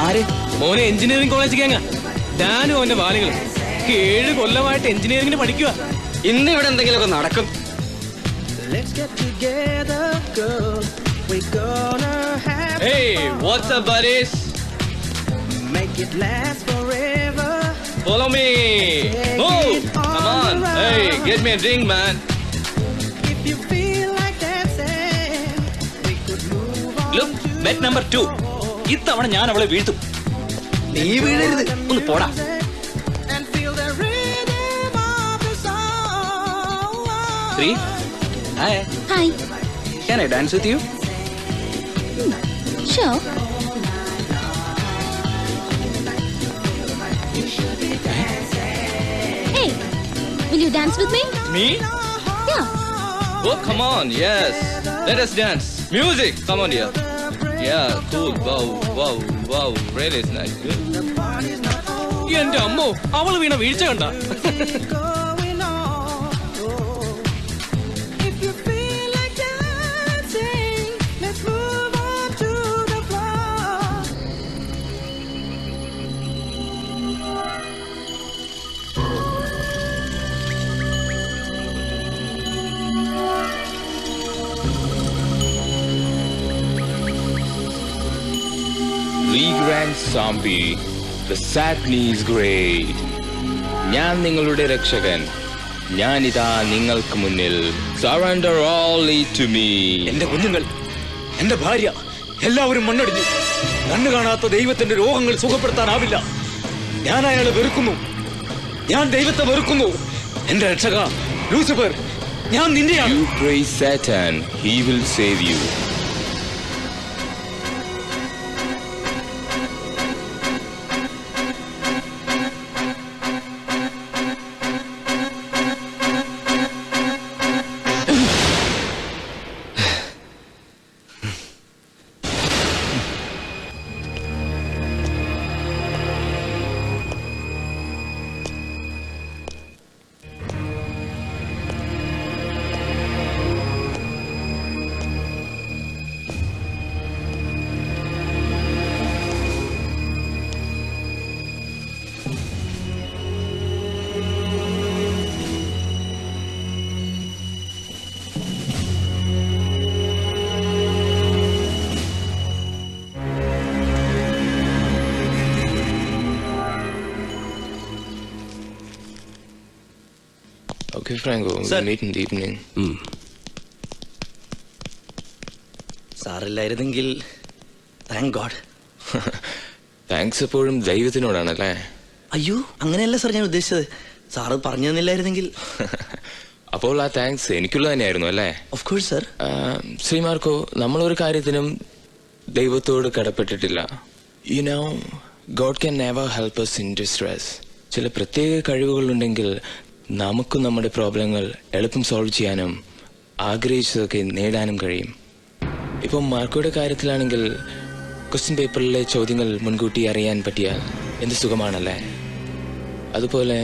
ആര്? മോനെ എഞ്ചിനീയറിംഗ് കോളേജ് കേങ്ങ. ഞാനും അവന്റെ വാലികളും 7 കൊല്ലമായിട്ട് എഞ്ചിനീയറിംഗിന് പഠിക്കുക. ഇന്ന് ഇവിടെ എന്തെങ്കിലുമൊക്കെ നടക്കും. Hey, what's up, buddies? Make it last forever. Follow me. Move. Come on. Hey, get me a drink, man. If you feel like dancing, we could move on. Look, bet number 2. ഇത്തവണ ഞാൻ അവളെ വീഴ്ത്തും. നീ വീഴരുത്. ഒന്ന് പോടാ. And feel the rhythm of the song. 3. Hi. Hi. Can I dance with you? Sure. Hey, will you dance with me? Me? Yeah. Oh, come on. Yes. Let us dance. Music. Come on, dear. Yeah, cool. Wow, wow, wow. Really nice. എന്റെ അമ്മോ, അവള് വീണ വീഴ്ച കണ്ട. If you feel like dancing, let's move on to the floor. Regrand Zombie. The Saturday is great. ഞാൻ നിങ്ങളുടെ രക്ഷകൻ. ഞാനിതാ നിങ്ങൾക്ക് മുന്നിൽ. Surrender all to me. എന്റെ കുഞ്ഞുങ്ങൾ, എന്റെ ഭാര്യ, എല്ലാവരും മണ്ണടിഞ്ഞു. കണ്ണു കാണാത്ത ദൈവത്തിന്റെ രോഗങ്ങൾ സുഖപ്പെടുത്താനാവില്ല. ഞാൻ അയാളെ വെറുക്കുന്നു. ഞാൻ ദൈവത്തെ വെറുക്കുന്നു. എന്റെ രക്ഷക ലൂസിഫർ, ഞാൻ നിന്റെയാണ്. You praise Satan. He will save you. Okay, Franco, we'll meet in the evening. സാറില്ലായിരുന്നെങ്കിൽ താങ്ക് ഗോഡ്. താങ്ക്സ് എപ്പോഴും ദൈവത്തിനോടാണല്ലേ? അയ്യോ, അങ്ങനെയല്ല സാർ ഞാൻ ഉദ്ദേശിച്ചത്. സാറ് പറഞ്ഞു തന്നില്ലായിരുന്നെങ്കിൽ. അപ്പോൾ ആ താങ്ക്സ് എനിക്കുള്ള തന്നെയായിരുന്നു അല്ലേ? Of course sir. Shri Marco, നമ്മളൊരു കാര്യത്തിനും ദൈവത്തോട് കടപ്പെട്ടിട്ടില്ല. You know, God can never help us in distress. ചില പ്രത്യേക കഴിവുകളുണ്ടെങ്കിൽ നമുക്കും നമ്മുടെ പ്രോബ്ലങ്ങൾ എളുപ്പം സോൾവ് ചെയ്യാനും ആഗ്രഹിച്ചതൊക്കെ നേടാനും കഴിയും. ഇപ്പം മാർക്കോയുടെ കാര്യത്തിലാണെങ്കിൽ ക്വസ്റ്റ്യൻ പേപ്പറിലെ ചോദ്യങ്ങൾ മുൻകൂട്ടി അറിയാൻ പറ്റിയാൽ എന്ത് സുഖമാണല്ലേ? അതുപോലെ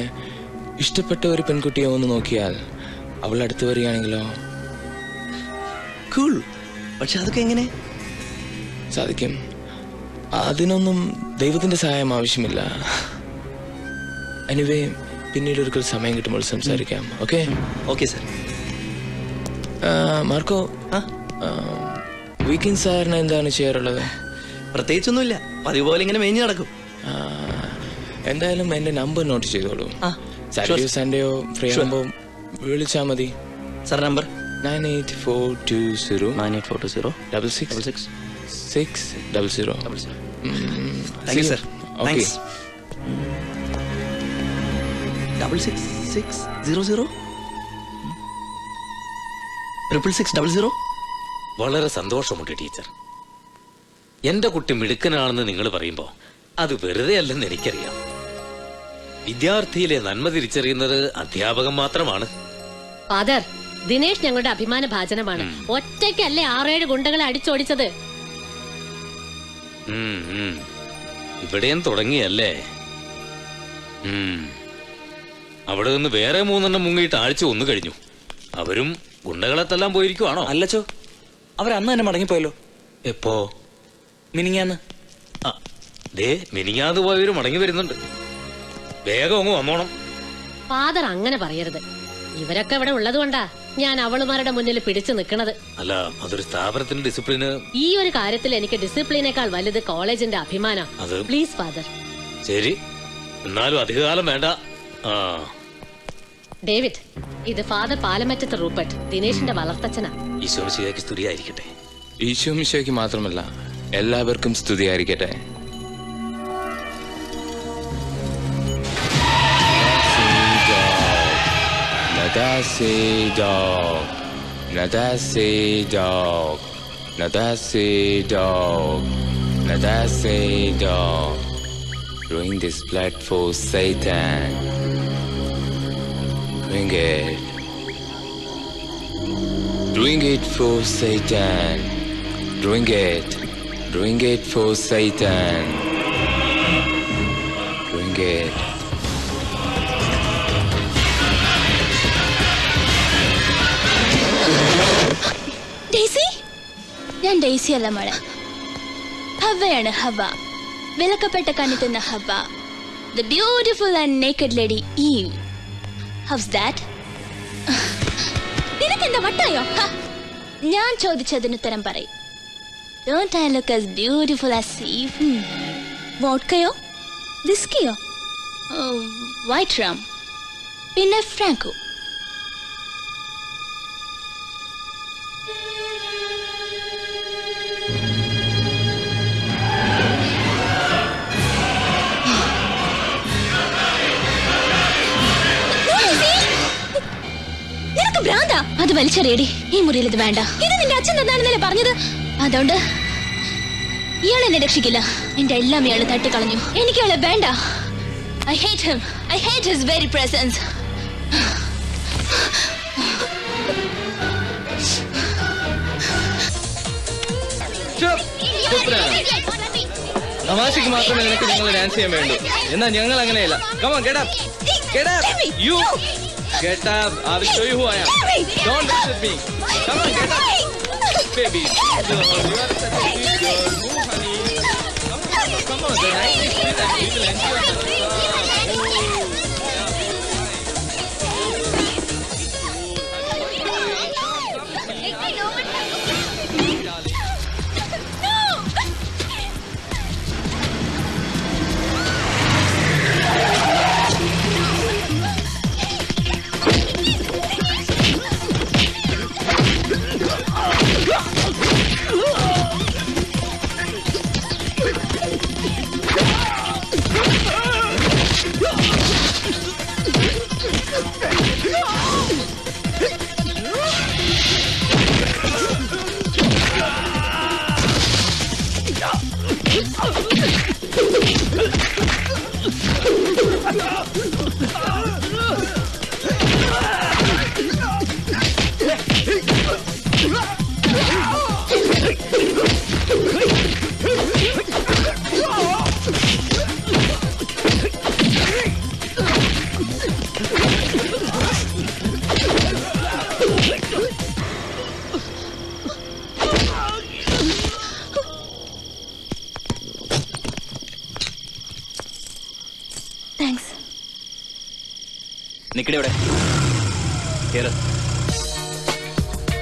ഇഷ്ടപ്പെട്ട ഒരു പെൺകുട്ടിയെ ഒന്ന് നോക്കിയാൽ അവൾ അടുത്ത് വരികയാണെങ്കിലോ? കൂൾ. പക്ഷെ അതൊക്കെ എങ്ങനെ സാധിക്കും? അതിനൊന്നും ദൈവത്തിന്റെ സഹായം ആവശ്യമില്ല. എനിവേ, പിന്നീട് ഒരിക്കൽ സമയം കിട്ടുമ്പോൾ സംസാരിക്കാം. Okay? Okay sir. Marco, weekend സാറിന് എന്താണ് ചെയ്യാറുള്ളത്? പ്രത്യേകിച്ചൊന്നുമില്ല, പതിവ് പോലെ ഇങ്ങനെ മേഞ്ഞു നടക്കും. എന്തായാലും എന്റെ നമ്പർ നോട്ട് ചെയ്തോളൂ. സാറ്റർഡേയോ സൺഡേയോ ഫ്രീ ആകുമ്പോൾ വിളിച്ചാൽ മതി. Sir number 9842066600. Thank you sir. Okay. 6660 6600. വളരെ സന്തോഷമുണ്ട് ടീച്ചർ. എന്റെ കുട്ടി മിടുക്കനാണെന്ന് നിങ്ങൾ പറയുമ്പോ അത് വെറുതെ അല്ലെന്ന് എനിക്കറിയാം. വിദ്യാർത്ഥിയിലെ നന്മ തിരിച്ചറിയുന്നത് അധ്യാപകൻ മാത്രമാണ്. ഫാദർ, ദിനേശ് ഞങ്ങളുടെ അഭിമാന ഭാജനമാണ്. ഒറ്റയ്ക്കല്ലേ 6-7 ഗുണ്ടകളെ അടിച്ചോടിച്ചത്. ഇവിടെയും തുടങ്ങിയല്ലേ? അവിടെ നിന്ന് വേറെ 3 എണ്ണം മുങ്ങിയിട്ട് ആഴ്ച 1 കഴിഞ്ഞു. അവരും ഗുണ്ടകളെ തല്ലാൻ പോയിരിക്കുവാണോ? അല്ലച്ചോ, അവരന്ന് തന്നെ മടങ്ങിപ്പോയല്ലോ. എപ്പോ? മിനിങ്ങാന്ന്. മിനിങ്ങാന്ന് പോയവര് മടങ്ങി വരുന്നുണ്ട്. വേഗം അങ്ങ് വന്നോണം. ഫാദർ അങ്ങനെ പറയരുത്. ഇവരൊക്കെ ഇവിടെ ഉള്ളത് കൊണ്ടാ ഞാൻ അവളുമാരുടെ മുന്നിൽ പിടിച്ചു നിൽക്കണത്. അല്ല, അതൊരു സ്ഥാപനത്തിന്റെ ഡിസിപ്ലിന്. ഈ ഒരു കാര്യത്തിൽ എനിക്ക് ഡിസിപ്ലിനേക്കാൾ വലുത് കോളേജിന്റെ അഭിമാനം. Please father. ശരി, എന്നാലും അധികകാലം വേണ്ട. ഡേവിഡ്, ഇത് ഫാദർ പാലമറ്റത്ത് റൂപ്പർട്ട്, ദിനേശിന്റെ വളർത്തച്ഛനാ. ഈശോമിശിഹായ്ക്ക് സ്തുതിയായിരിക്കട്ടെ. ഈശോമിശിഹായ്ക്ക് മാത്രമല്ല, എല്ലാവർക്കും സ്തുതിയായിരിക്കട്ടെ. Bring this blood for Satan. Bring it. Bring it for Satan. Bring it. Bring it for Satan. Bring it. Daisy? ഞാൻ ഡെയ്സി അല്ല മോളെ, ഹവ്വയാണ്. ഹവ്വ, വിലക്കപ്പെട്ട കണ്ണിത്തുന്ന ഹവ്വ. The beautiful and naked lady Eve. How's that? നിനക്കെന്താ വട്ടായോ? ഞാൻ ചോദിച്ചതിന് ഉത്തരം പറയും. Don't I look as beautiful as Eve? വോഡ്കയോ വിസ്കിയോ വൈറ്റ് റാം പിന്നെ ഫ്രാങ്കോ? അത് വലിച്ചെറിയടി. ഈ മുറിയിൽ ഇത് വേണ്ട. ഇത് നിന്റെ അച്ഛൻ തന്നാണെന്നല്ലേ പറഞ്ഞത്. അതുകൊണ്ട് ഇയാൾ എന്നെ രക്ഷിക്കില്ല. എന്റെ എല്ലാം ഇയാൾ തട്ടിക്കളഞ്ഞു. എനിക്ക് ഇയാളെ വേണ്ട. I hate him. I hate his very presence. തമാശക്ക് മാത്രമേ നിനക്ക് നിങ്ങൾ ഡാൻസ് ചെയ്യാൻ വേണ്ടൂ. എന്നാൽ ഞങ്ങൾ അങ്ങനെയല്ല. Come on, get up. Get up. You get up. I will show you who I am. Don't mess with me. Come on, get up. Baby, you are such a sweet girl. Move, honey. Come on. The night is sweet and we will enjoy the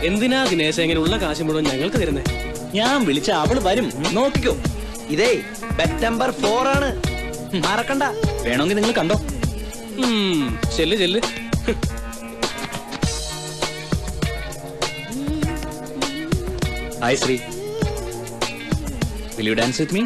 എന്തിനാ ദിനേശ ഇങ്ങനെയുള്ള കാശ് മുഴുവൻ ഞങ്ങൾക്ക് തരുന്നേ? ഞാൻ വിളിച്ച അവള് വരും, നോക്കിക്കോ. ഇതേ ബെറ്റ് നമ്പർ 4 ആണ്, മറക്കണ്ട. വേണമെങ്കിൽ നിങ്ങൾ കണ്ടോ. ചെല്ല് ചെല്ല്. Hi Shri, will you dance with me?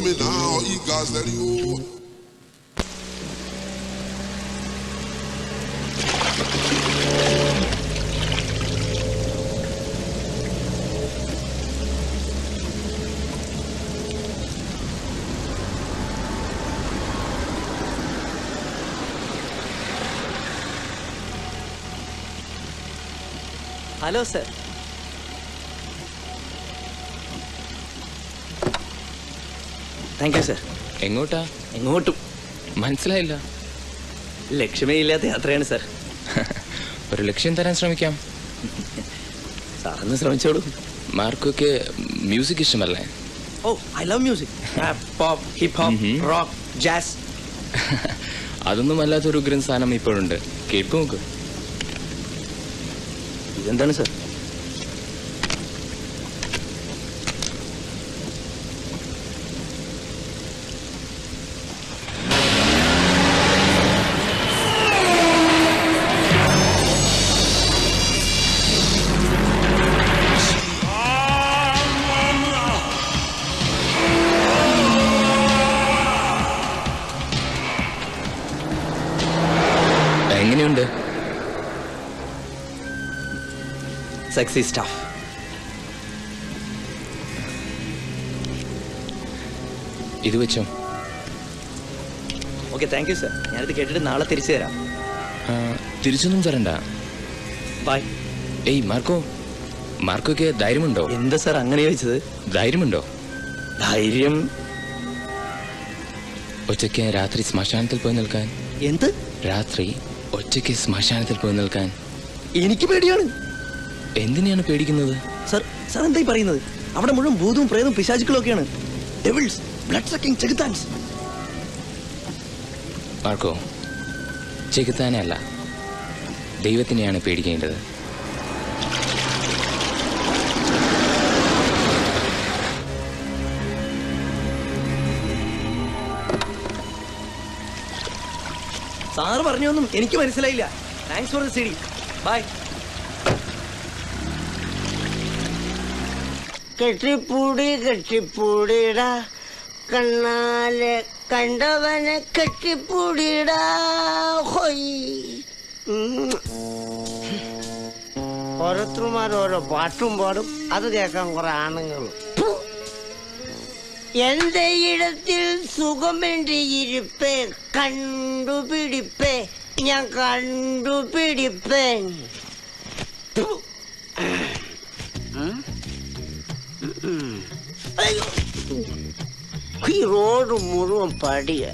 me now, he got that you. Hello sir. Thank you sir. എങ്ങോട്ടാ? എങ്ങോട്ടും മനസ്സിലായില്ല. ലക്ഷ്യമേ ഇല്ലാത്ത യാത്രയാണ് സർ. ഒരു ലക്ഷ്യം തരാൻ ശ്രമിക്കാം. സാറൊന്ന് ശ്രമിച്ചോളൂ. മാർക്കൊക്കെ മ്യൂസിക് ഇഷ്ടമല്ലേ? ഓ, I love music. Pop, hip hop, rock, jazz. അതൊന്നും അല്ലാത്തൊരു ഉഗ്രൻ സാധനം ഇപ്പോഴുണ്ട്. കേൾപ്പ് നോക്ക്. ഇതെന്താണ് സർ? എങ്ങനെയുണ്ട്? Sexy staff. ഇത് വെച്ചോ. Okay, thank you sir. ഞാനിത് കേട്ടിട്ട് നാളെ തിരിച്ചു തരാം. തിരിച്ചൊന്നും തരണ്ട. ബൈ. ഏയ് മാർക്കോ, മാർക്കൊക്കെ ധൈര്യമുണ്ടോ? എന്താ സാർ അങ്ങനെ ചോദിച്ചത്? ധൈര്യമുണ്ടോ? ധൈര്യം ഒറ്റയ്ക്ക് രാത്രി ശ്മശാനത്തിൽ പോയി നിൽക്കാൻ. എന്ത്? രാത്രി ഒറ്റയ്ക്ക് ശ്മശാനത്തിൽ പോയി നിൽക്കാൻ. എനിക്ക് പേടിയാണ്. എന്തിനാണ് പേടിക്കുന്നത്? സർ, സാർ എന്തായി പറയുന്നത്? അവിടെ മുഴുവൻ ഭൂതവും പ്രേതവും പിശാചുക്കളും ഒക്കെയാണ്. ഡെവിൾസ്, ബ്ലഡ് സക്കിംഗ് ചെകുത്താൻസ്. മാർക്കോ, ചെകുത്താനെ അല്ല, ദൈവത്തിനെയാണ് പേടിക്കേണ്ടത്. സാറ് പറഞ്ഞൊന്നും എനിക്ക് മനസ്സിലായില്ല. Thanks for the CD. Bye. കെട്ടിപ്പൂടി കെട്ടിപ്പൂടിടാ, കണ്ണാലെ കണ്ടവനെ കെട്ടിപ്പൂടിടാ. ഹൊയ്. ഓരോരുത്തർമാർ ഓരോ പാട്ടും പാടും, അത് കേൾക്കാൻ കുറെ ആണുങ്ങളും. എന്റെ ഇടത്തിൽ സുഖമെന്റെ ഇരിപ്പേ, കണ്ടുപിടിപ്പേ, ഞാൻ കണ്ടുപിടിപ്പേ. ഈ റോഡ് മുഴുവൻ പടിയ.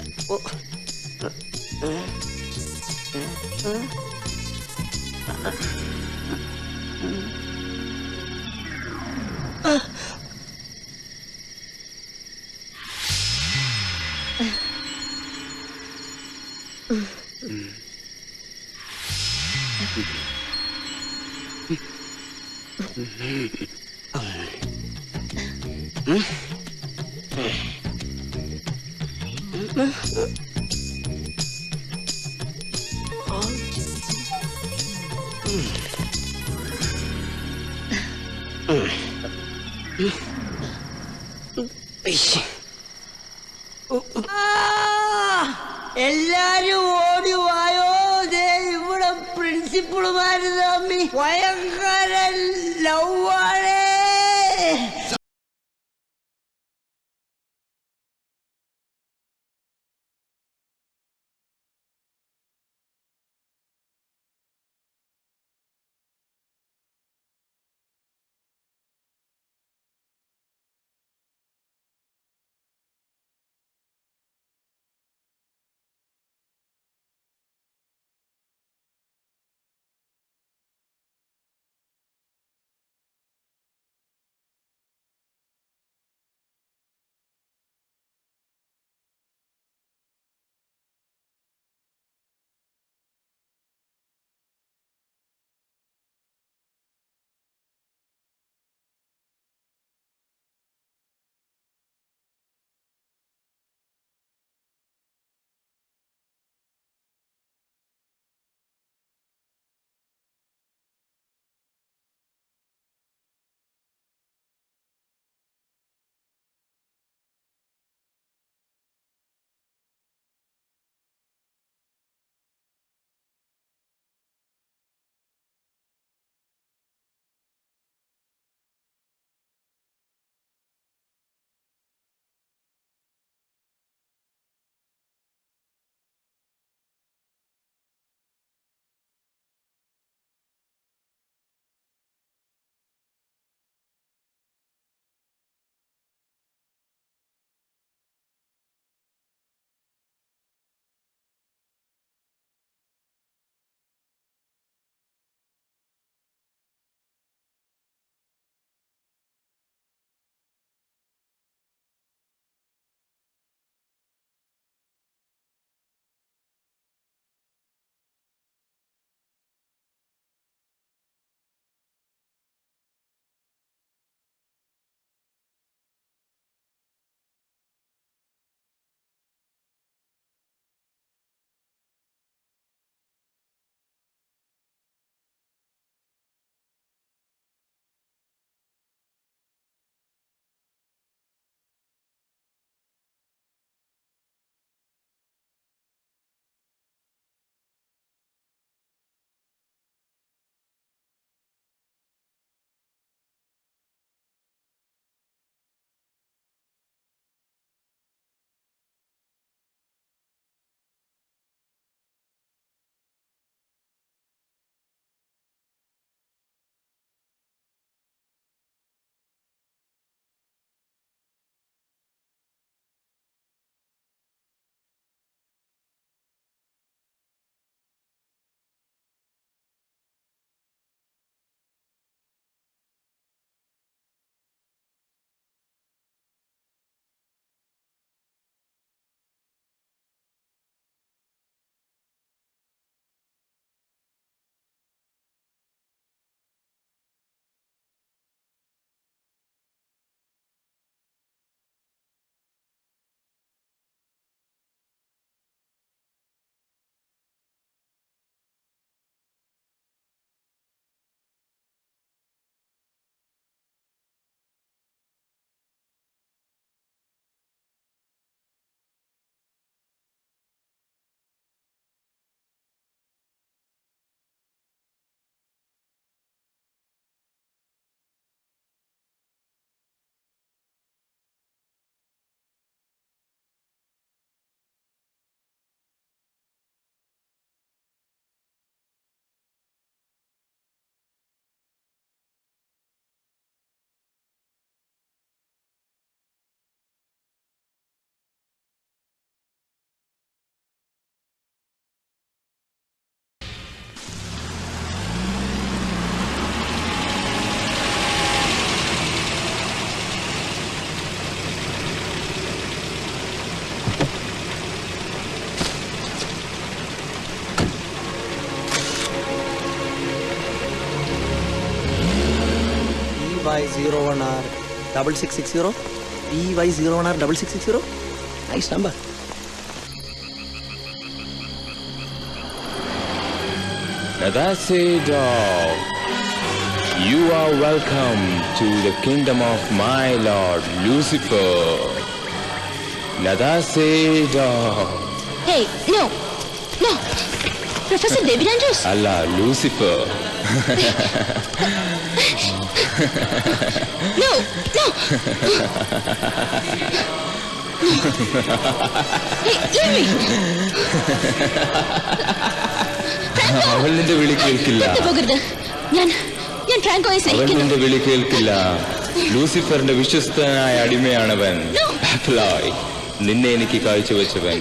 എല്ലാരും ഓടി വായോ. ഇവിടെ പ്രിൻസിപ്പൾമാര് തമ്മി ഭയങ്കര ലവാണേ. EY01R6660. EY01R6660. Nice number. That's it, dog. You are welcome to the kingdom of my lord Lucifer. Nadase dog. Hey, no. Professor David Andrews. Allah, Lucifer. No. Hey, leave me. അവൾ നിന്റെ വിളി കേൾക്കില്ല. ഞാൻ ഫ്രാങ്കോയെ അവൾ നിന്റെ വിളി കേൾക്കില്ല. ലൂസിഫറിന്റെ വിശ്വസ്തനായ അടിമയാണവൻ. ബാഫ്ലോയ്, നിന്നെ എനിക്ക് കാഴ്ചവെച്ചവൻ.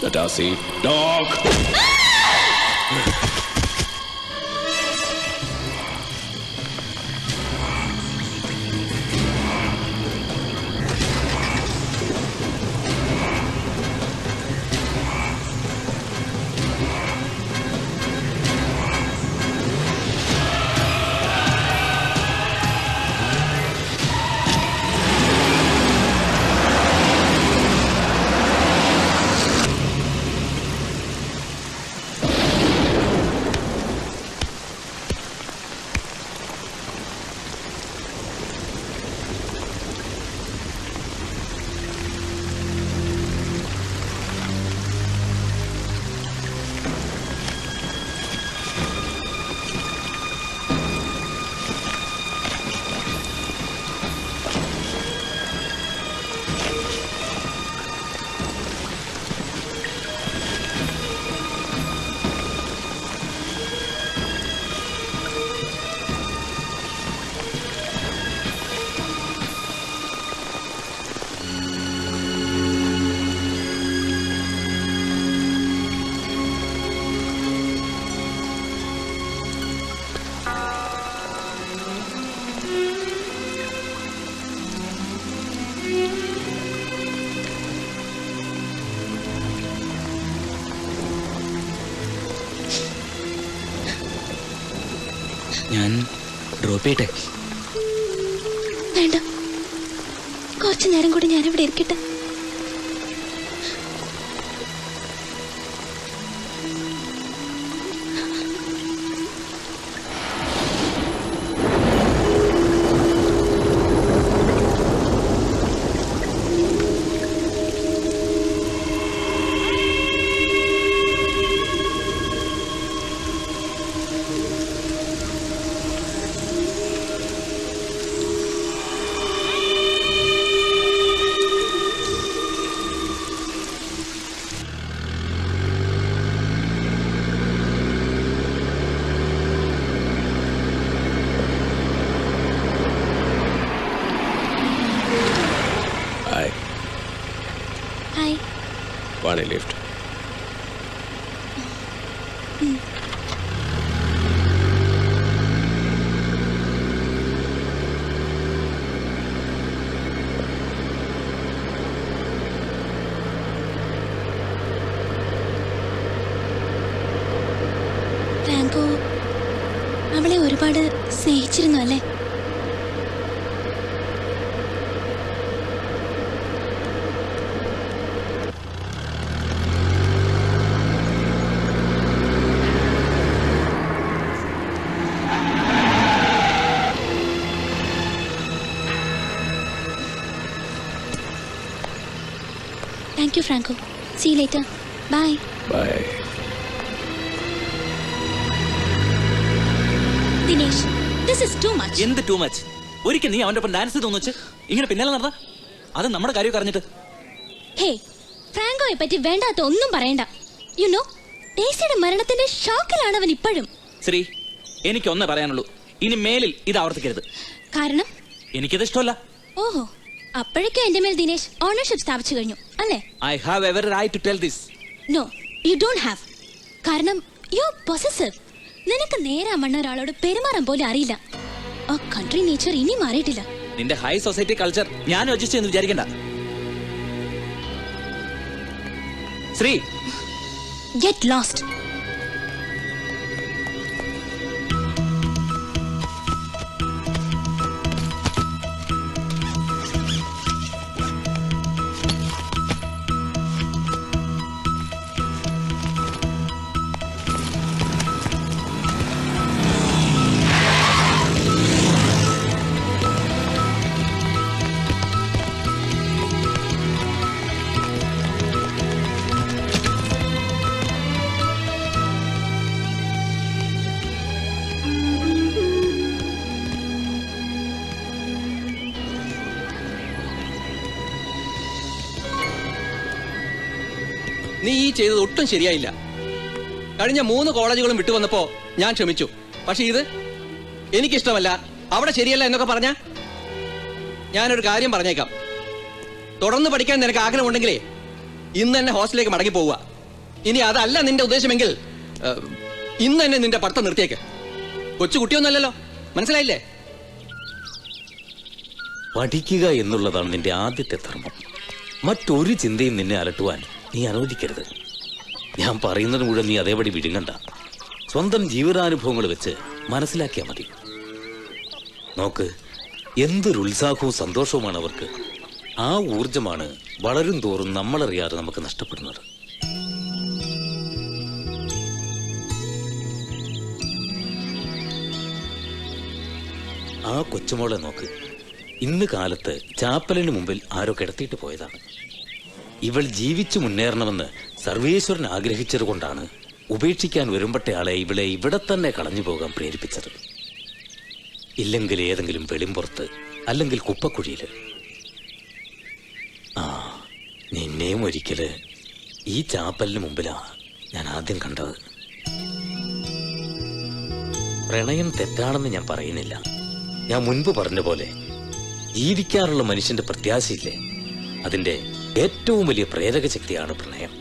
Nadasi, dog! ഞാൻ ഡ്രോപ്പ് ചെയ്യട്ടെ? വേണ്ട, കുറച്ചു നേരം കൂടി ഞാനിവിടെ ഇരിക്കട്ടെ. Want a lift? ഫ്രാങ്കോ അവളെ ഒരുപാട് സ്നേഹിച്ചിരുന്നു അല്ലേ? Thank you, Franco. See you later. Bye. Bye. Dinesh, this is too much. എന്ത് ടു മച്ച്? ഒരിക്കൽ നീ അവന്റെ ഒപ്പം ഡാൻസ് തോന്നുവെച്ച് ഇങ്ങനെ പിന്നാലെ നടന്ന അത് നമ്മുടെ കാര്യം അറിഞ്ഞിട്ട്. ഹേ, ഫ്രാങ്കോയെ പറ്റി വേണ്ടാത്ത ഒന്നും പറയണ്ട. യു നോ, ഡേസിയുടെ മരണത്തിന്റെ ഷോക്കിലാണ് അവൻ ഇപ്പോഴും. ശ്രീ, എനിക്കൊന്നേ പറയാനുള്ളൂ, ഇനി മേലിൽ ഇത് ആവർത്തിക്കരുത്. കാരണം എനിക്കത് ഇഷ്ടമല്ല. ഓഹോ, അപ്പോഴേക്കും എന്റെ മേൽ ദിനേശ് ഓണർഷിപ്പ് സ്ഥാപിച്ചു കഴിഞ്ഞു അല്ലേ? I have ever right to tell this. No, you don't have. കാരണം യു പൊസസീവ്. നിനക്ക് നേരെ മണ്ണ ഒരാളോട് പെരുമാറാൻ പോലും അറിയില്ല. ആ കൺട്രി നേച്ചർ ഇനി മാറിയിട്ടില്ല. നിന്റെ ഹൈ സൊസൈറ്റി കൾച്ചർ ഞാൻ യോജിച്ചു എന്ന് വിചാരിക്കണ്ട. Shri, get lost. നീ ഈ ചെയ്തത് ഒട്ടും ശരിയായില്ല. കഴിഞ്ഞ 3 കോളേജുകളും വിട്ടുവന്നപ്പോ ഞാൻ ക്ഷമിച്ചു. പക്ഷെ ഇത് എനിക്കിഷ്ടമല്ല, അവിടെ ശരിയല്ല എന്നൊക്കെ പറഞ്ഞ ഞാനൊരു കാര്യം പറഞ്ഞേക്കാം. തുടർന്ന് പഠിക്കാൻ നിനക്ക് ആഗ്രഹമുണ്ടെങ്കിലേ ഇന്ന് തന്നെ ഹോസ്റ്റലിലേക്ക് മടങ്ങി പോവുക. ഇനി അതല്ല നിന്റെ ഉദ്ദേശമെങ്കിൽ ഇന്ന് തന്നെ നിന്റെ പഠിത്തം നിർത്തിയേക്ക്. കൊച്ചു കുട്ടിയൊന്നുമല്ലല്ലോ, മനസ്സിലായില്ലേ? പഠിക്കുക എന്നുള്ളതാണ് നിന്റെ ആദ്യത്തെ ധർമ്മം. മറ്റൊരു ചിന്തയും നിന്നെ അലട്ടുവാൻ നീ അനുവദിക്കരുത്. ഞാൻ പറയുന്നത് മുഴുവൻ നീ അതേപടി വിഴുങ്ങണ്ട. സ്വന്തം ജീവിതാനുഭവങ്ങൾ വെച്ച് മനസ്സിലാക്കിയാൽ മതി. നോക്ക്, എന്തൊരു ഉത്സാഹവും സന്തോഷവുമാണ് അവർക്ക്. ആ ഊർജമാണ് വളരും തോറും നമ്മളറിയാതെ നമുക്ക് നഷ്ടപ്പെടുന്നത്. ആ കൊച്ചുമോളെ നോക്ക്. ഇന്ന് കാലത്ത് ചാപ്പലിന് മുമ്പിൽ ആരോ കിടത്തിയിട്ട് പോയതാണ്. ഇവൾ ജീവിച്ചു മുന്നേറണമെന്ന് സർവേശ്വരൻ ആഗ്രഹിച്ചതുകൊണ്ടാണ് ഉപേക്ഷിക്കാൻ വരുമ്പട്ടയാളെ ഇവളെ ഇവിടെ തന്നെ കളഞ്ഞു പോകാൻ പ്രേരിപ്പിച്ചത്. ഇല്ലെങ്കിൽ ഏതെങ്കിലും വെളിമ്പുറത്ത്, അല്ലെങ്കിൽ കുപ്പക്കുഴിയില്. ആ, നിന്നെയും ഒരിക്കല് ഈ ചാപ്പലിന് മുമ്പിലാ ഞാൻ ആദ്യം കണ്ടത്. പ്രണയം തെറ്റാണെന്ന് ഞാൻ പറയുന്നില്ല. ഞാൻ മുൻപ് പറഞ്ഞ പോലെ ജീവിക്കാനുള്ള മനുഷ്യന്റെ പ്രത്യാശയില്ലേ, അതിന്റെ ഏറ്റവും വലിയ പ്രേരക ശക്തിയാണ് പ്രണയം.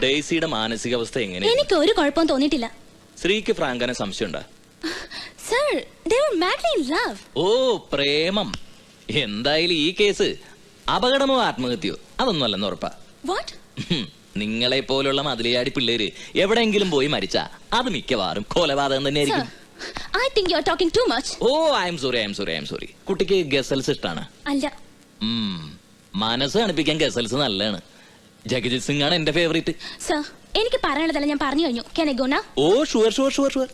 ഡെയ്സിയുടെ മാനസികാവസ്ഥ എങ്ങനെയാണ്? എനിക്ക് ഒരു കുഴപ്പവും തോന്നിയിട്ടില്ല. ശ്രീക്ക് ഫ്രാങ്കനെ സംശയമുണ്ടോ? Sir, they were madly in love. ഓ, പ്രേമം. എന്തായാലും ഈ കേസ് അപകടമോ ആത്മഹത്യയോ അതൊന്നും അല്ലെന്ന് ഉറപ്പാ. What? നിങ്ങളെ പോലുള്ള മതിലയാടി പിള്ളേര് എവിടെയെങ്കിലും പോയി മരിച്ചാ അത് മിക്കവാറും കൊലപാതകം തന്നെയായിരിക്കും. I think you are talking too much. Oh, I am sorry. കുട്ടിക്ക് ഗസൽസ് ഇഷ്ടാണ്? അല്ല. മനസ്സ് തണുപ്പിക്കാൻ ഗസൽസ് നല്ലതാണ്. ജഗജിത് സിംഗ് ആണ് എന്റെ ഫേവറേറ്റ്. സർ, എനിക്ക് പറയാനുള്ളതല്ല ഞാൻ പറഞ്ഞു കഴിഞ്ഞു. Can I go now? Oh, sure.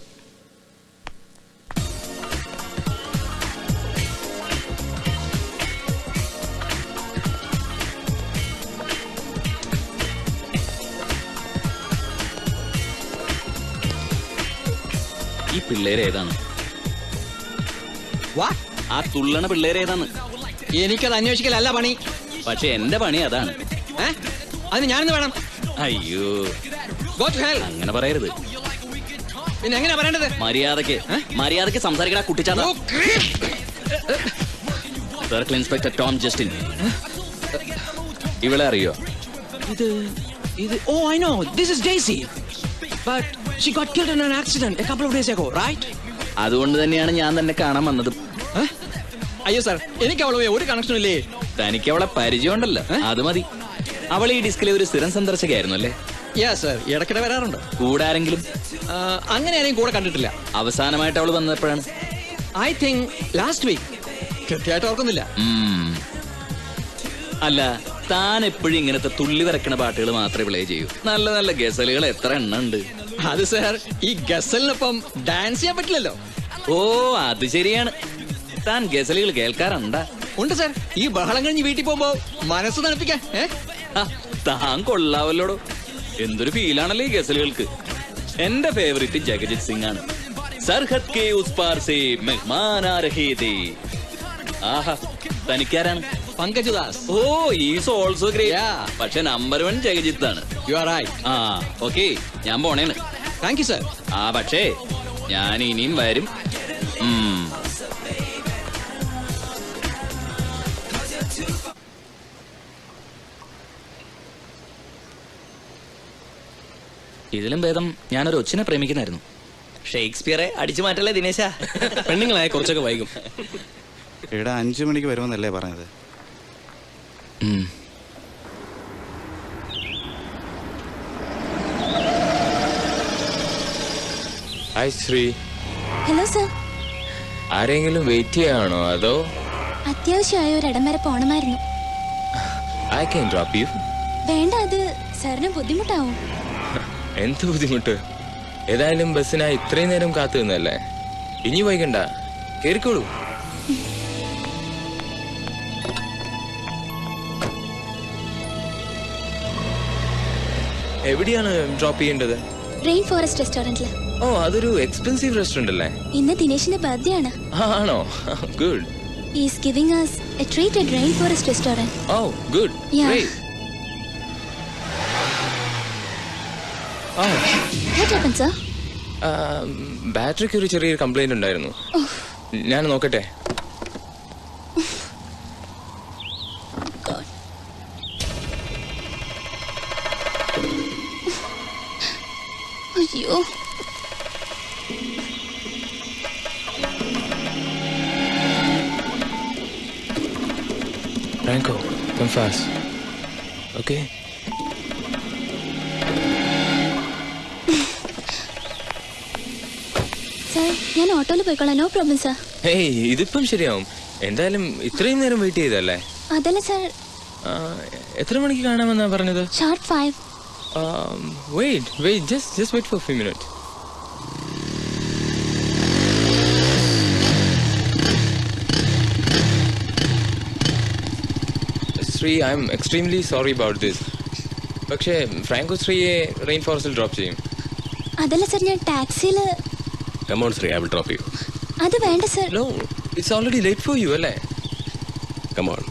ഈ പിള്ളേരേതാണ്? ആ തുള്ളണ പിള്ളേരേതാന്ന് എനിക്കത് അന്വേഷിക്കലല്ല പണി. പക്ഷെ എന്റെ പണി അതാണ്. അതിന് ഞാനെന്ന് വേണം? അയ്യോ, അങ്ങനെ പറയരുത്. പിന്നെ എങ്ങനെയാ പറയേണ്ടത്? മര്യാദക്ക് സംസാരിക്കടാ കുട്ടിച്ചാത്ത. Circle inspector Tom Justin. ഇവളെ അറിയോ? ഇത് ഓ, I know. This is Daisy. But she got killed in an accident a couple of days ago, right? അതുകൊണ്ട് തന്നെയാണ് ഞാൻ തന്നെ കാണാൻ വന്നത്. അയ്യോ സാർ, എനിക്ക് അവളുമായി ഒരു കണക്ഷനും ഇല്ലേ. തനിക്ക് അവളെ പരിചയമുണ്ടല്ലോ, അത് മതി. അവൾ ഈ ഡിസ്കിലെ ഒരു സ്ഥിരം സന്ദർശകയായിരുന്നു അല്ലേ? സർ, ഇടയ്ക്കിടെ വരാറുണ്ട്. കൂടെ ആരെങ്കിലും? അങ്ങനെ ആരെയും കൂടെ കണ്ടിട്ടില്ല. അവസാനമായിട്ട് അവൾ വന്നപ്പോഴാണ്? I think last week. കൃത്യമായിട്ട് ഓർക്കുന്നില്ല. അല്ല, താൻ എപ്പോഴും ഇങ്ങനത്തെ തുള്ളി വരക്കണ പാട്ടുകൾ മാത്രമേ പ്ലേ ചെയ്യൂ. നല്ല നല്ല ഗസലുകൾ എത്ര എണ്ണം ഉണ്ട്. അത് സാർ, ഈ ഗസലിനൊപ്പം ഡാൻസ് ചെയ്യാൻ പറ്റില്ലല്ലോ. ഓ, അത് ശരിയാണ്. താൻ ഗസലുകൾ കേൾക്കാറുണ്ടാ? ഉണ്ട് സാർ. ഈ ബഹളം കഴിഞ്ഞ് വീട്ടിൽ പോകുമ്പോ മനസ്സ് തണുപ്പിക്കാൻ. താൻ കൊള്ളാവല്ലോടോ. എന്തൊരു ഫീലാണല്ലോ ഈ ഗസലുകൾക്ക്. എന്റെ ഫേവറേറ്റ് ജഗജിത് സിംഗ് ആണ്. സർഹദ് കെ ഉസ് പാർ സേ മെഹ്മാൻ ആ രഹേ ഥേ. ആഹാ, തനിക്കാരാണ്? പങ്കജ് ദാസ്. ഓ, ഈസ് ഓൾസോ ഗ്രേറ്റ്. പക്ഷെ നമ്പർ 1 ജഗജിത്ത് ആണ്. You are right. ഓക്കെ, ഞാൻ പോണേണ്. Thank you sir. പക്ഷേ ഞാൻ ഇനിയും വരും. ഇതിലും ഭേദം ഞാനൊരു ഒച്ചിനെ പ്രേമിക്കുന്നായിരുന്നു. ഷേക്സ്പിയറെ അടിച്ചു മാറ്റല്ലേ ദിനേശ? പെണ്ണുങ്ങളായ കുറച്ചൊക്കെ വൈകും. ഇവിടെ 5 മണിക്ക് വരുമെന്നല്ലേ പറഞ്ഞത്? ഹായ് ശ്രീ. Hello sir. ആരെങ്കിലും വെയിറ്റ് ചെയ്യാണോ അതോ? അത്യാവശ്യമായ ഒരിടം വരെ പോണമായിരുന്നു. I can drop you. വേണ്ട, അത് സാറിന് ബുദ്ധിമുട്ടാവും. എന്ത് ബുദ്ധിമുട്ട്? ഏതായാലും ബസ്സിനായി ഇത്രയും നേരം കാത്തു നിന്നല്ലേ. ഇനി വൈകണ്ട, കേറിക്കോളൂ. എവിടെയാണ് ഡ്രോപ്പ് ചെയ്യേണ്ടത്? Rain forest റെസ്റ്റോറന്റില്. ഓ, അതൊരു എക്സ്പെൻസീവ് റെസ്റ്റോറന്റ് അല്ലേ? ഇന്ന് ദിനേശിന്റെ ബർത്ത്ഡേ ആണ്. ആണോ? Good. He is giving us a treat at Rainforest Restaurant. Oh, good. Yeah. Great. Oh. What happened, sir? ബാറ്ററിക്ക് ഒരു ചെറിയൊരു കംപ്ലൈന്റ് ഉണ്ടായിരുന്നു. ഞാൻ നോക്കട്ടെ. അയ്യോ. Franco, come fast. Okay? Sir, ഞാൻ ഓട്ടോയിൽ പോയിക്കോളാം. No problem sir. ഹേയ്, ഇതിപ്പം ശരിയാവും. എന്തായാലും ഇത്രയും നേരം വെയിറ്റ് ചെയ്തല്ലേ? അതല്ല സർ. എത്ര മണിക്ക് കാണാമെന്നാ പറഞ്ഞത്? Sharp 5. Wait, just wait for a few minutes. Sri, I'm extremely sorry about this. പക്ഷേ ഫ്രാങ്കോ ശ്രീയെ റെയിൻ ഫോറസ്റ്റിൽ ഡ്രോപ്പ് ചെയ്യും. അതല്ല സർ, ഞാൻ ടാക്സിയിൽ. Come on, Sri, I will drop you. അത് വേണ്ട sir. No, it's already late for you, അല്ലേ? Come on.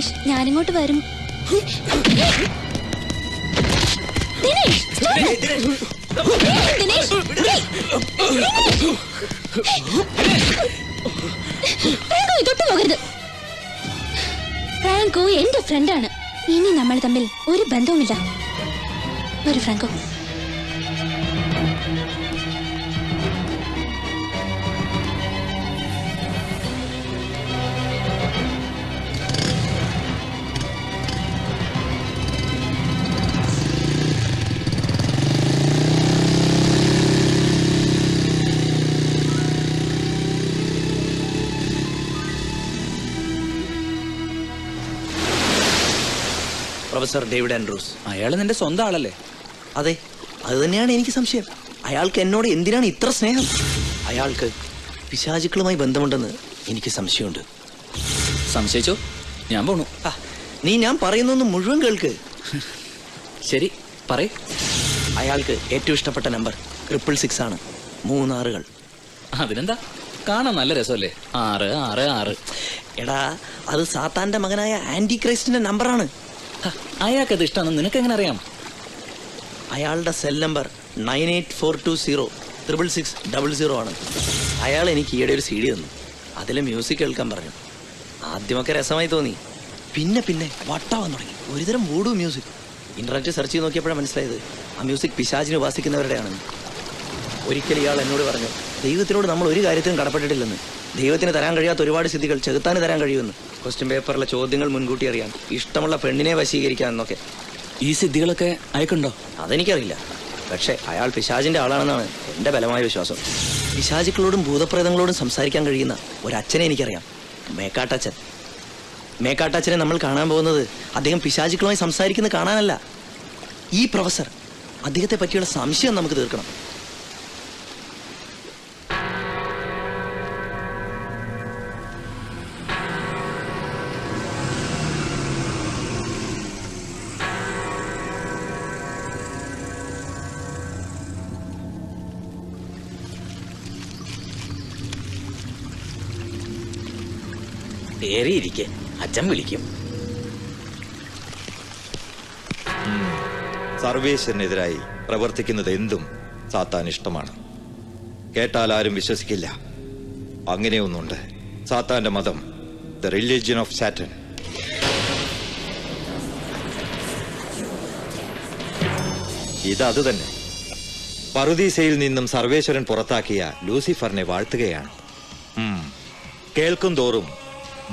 Dinesh ഞാനിങ്ങോട്ട് വരും. ദിനേശ് തൊട്ടു പോകരുത്. ഫ്രാങ്കോ എന്റെ ഫ്രണ്ടാണ്. ഇനി നമ്മൾ തമ്മിൽ ഒരു ബന്ധവുമില്ല. ഒരു ഫ്രാങ്കോ. Professor David Andrews. അയാൾ നിന്റെ സ്വന്തം ആളല്ലേ? അതെ, അത് തന്നെയാണ് എനിക്ക് സംശയം. അയാൾക്ക് എന്നോട് എന്തിനാണ് ഇത്ര സ്നേഹം? അയാൾക്ക് പിശാചുക്കളുമായി ബന്ധമുണ്ടെന്ന് എനിക്ക് സംശയമുണ്ട്. സംശയിച്ചോ? ഞാൻ പോണു. നീ ഞാൻ പറയുന്നൊന്ന് മുഴുവൻ കേൾക്ക്. ശരി, പറയ്. അയാൾക്ക് ഏറ്റവും ഇഷ്ടപ്പെട്ട നമ്പർ 666 ആണ്. 3 6കൾ. അതിനെന്താ, കാണാൻ നല്ല രസമല്ലേ? 6 6 6. എടാ, അത് സാത്താന്റെ മകനായ ആന്റി ക്രൈസ്റ്റിന്റെ നമ്പറാണ്. അയാൾക്കത് ഇഷ്ടമാണെന്ന് നിനക്ക് എങ്ങനെ അറിയാം? അയാളുടെ സെൽ നമ്പർ 98420 66600 ആണ്. അയാൾ എനിക്ക് ഈയിടെ ഒരു CD തന്നു. അതിലെ മ്യൂസിക് കേൾക്കാൻ പറഞ്ഞു. ആദ്യമൊക്കെ രസമായി തോന്നി. പിന്നെ പിന്നെ വട്ടാവാൻ തുടങ്ങി. ഒരുതരം വൂഡു മ്യൂസിക്. ഇന്റർനെറ്റ് സെർച്ച് ചെയ്ത് നോക്കിയപ്പോഴാണ് മനസ്സിലായത് ആ മ്യൂസിക് പിശാചിനെ ഉപാസിക്കുന്നവരുടെയാണെന്ന്. ഒരിക്കൽ ഇയാൾ എന്നോട് പറഞ്ഞു, ദൈവത്തിനോട് നമ്മൾ ഒരു കാര്യത്തിനും കടപ്പെട്ടിട്ടില്ലെന്ന്. ദൈവത്തിന് തരാൻ കഴിയാത്ത ഒരുപാട് സിദ്ധികൾ ചെകുത്താന് തരാൻ കഴിയുമെന്ന്. ക്വസ്റ്റ്യൻ പേപ്പറിലെ ചോദ്യങ്ങൾ മുൻകൂട്ടി അറിയാൻ, ഇഷ്ടമുള്ള പെണ്ണിനെ വശീകരിക്കാൻ എന്നൊക്കെ. ഈ സിദ്ധികളൊക്കെ അയക്കുണ്ടോ? അതെനിക്കറിയില്ല. പക്ഷെ അയാൾ പിശാചിന്റെ ആളാണെന്നാണ് എന്റെ ബലമായ വിശ്വാസം. പിശാചുക്കളോടും ഭൂതപ്രേതങ്ങളോടും സംസാരിക്കാൻ കഴിയുന്ന ഒരച്ഛനെ എനിക്കറിയാം. മേക്കാട്ടച്ഛൻ. മേക്കാട്ടച്ഛനെ നമ്മൾ കാണാൻ പോകുന്നത് അദ്ദേഹം പിശാചുക്കളുമായി സംസാരിക്കുന്നത് കാണാനല്ല. ഈ പ്രൊഫസർ അദ്ദേഹത്തെ പറ്റിയുള്ള സംശയം നമുക്ക് തീർക്കണം. ഏറിയിരിക്കെ അച്ഛൻ വിളിക്കും. സർവേശ്വരനെതിരായി പ്രവർത്തിക്കുന്നത് എന്തും സാത്താൻ ഇഷ്ടമാണ്. കേട്ടാൽ ആരും വിശ്വസിക്കില്ല. അങ്ങനെയൊന്നുണ്ട്. സാത്താന്റെ മതം, ദ റിലിജിയൻ ഓഫ് സാറ്റൻ. ഇത് തന്നെ. പറുദീസയിൽ നിന്നും സർവേശ്വരൻ പുറത്താക്കിയ ലൂസിഫറിനെ വാഴ്ത്തുകയാണ്. കേൾക്കും തോറും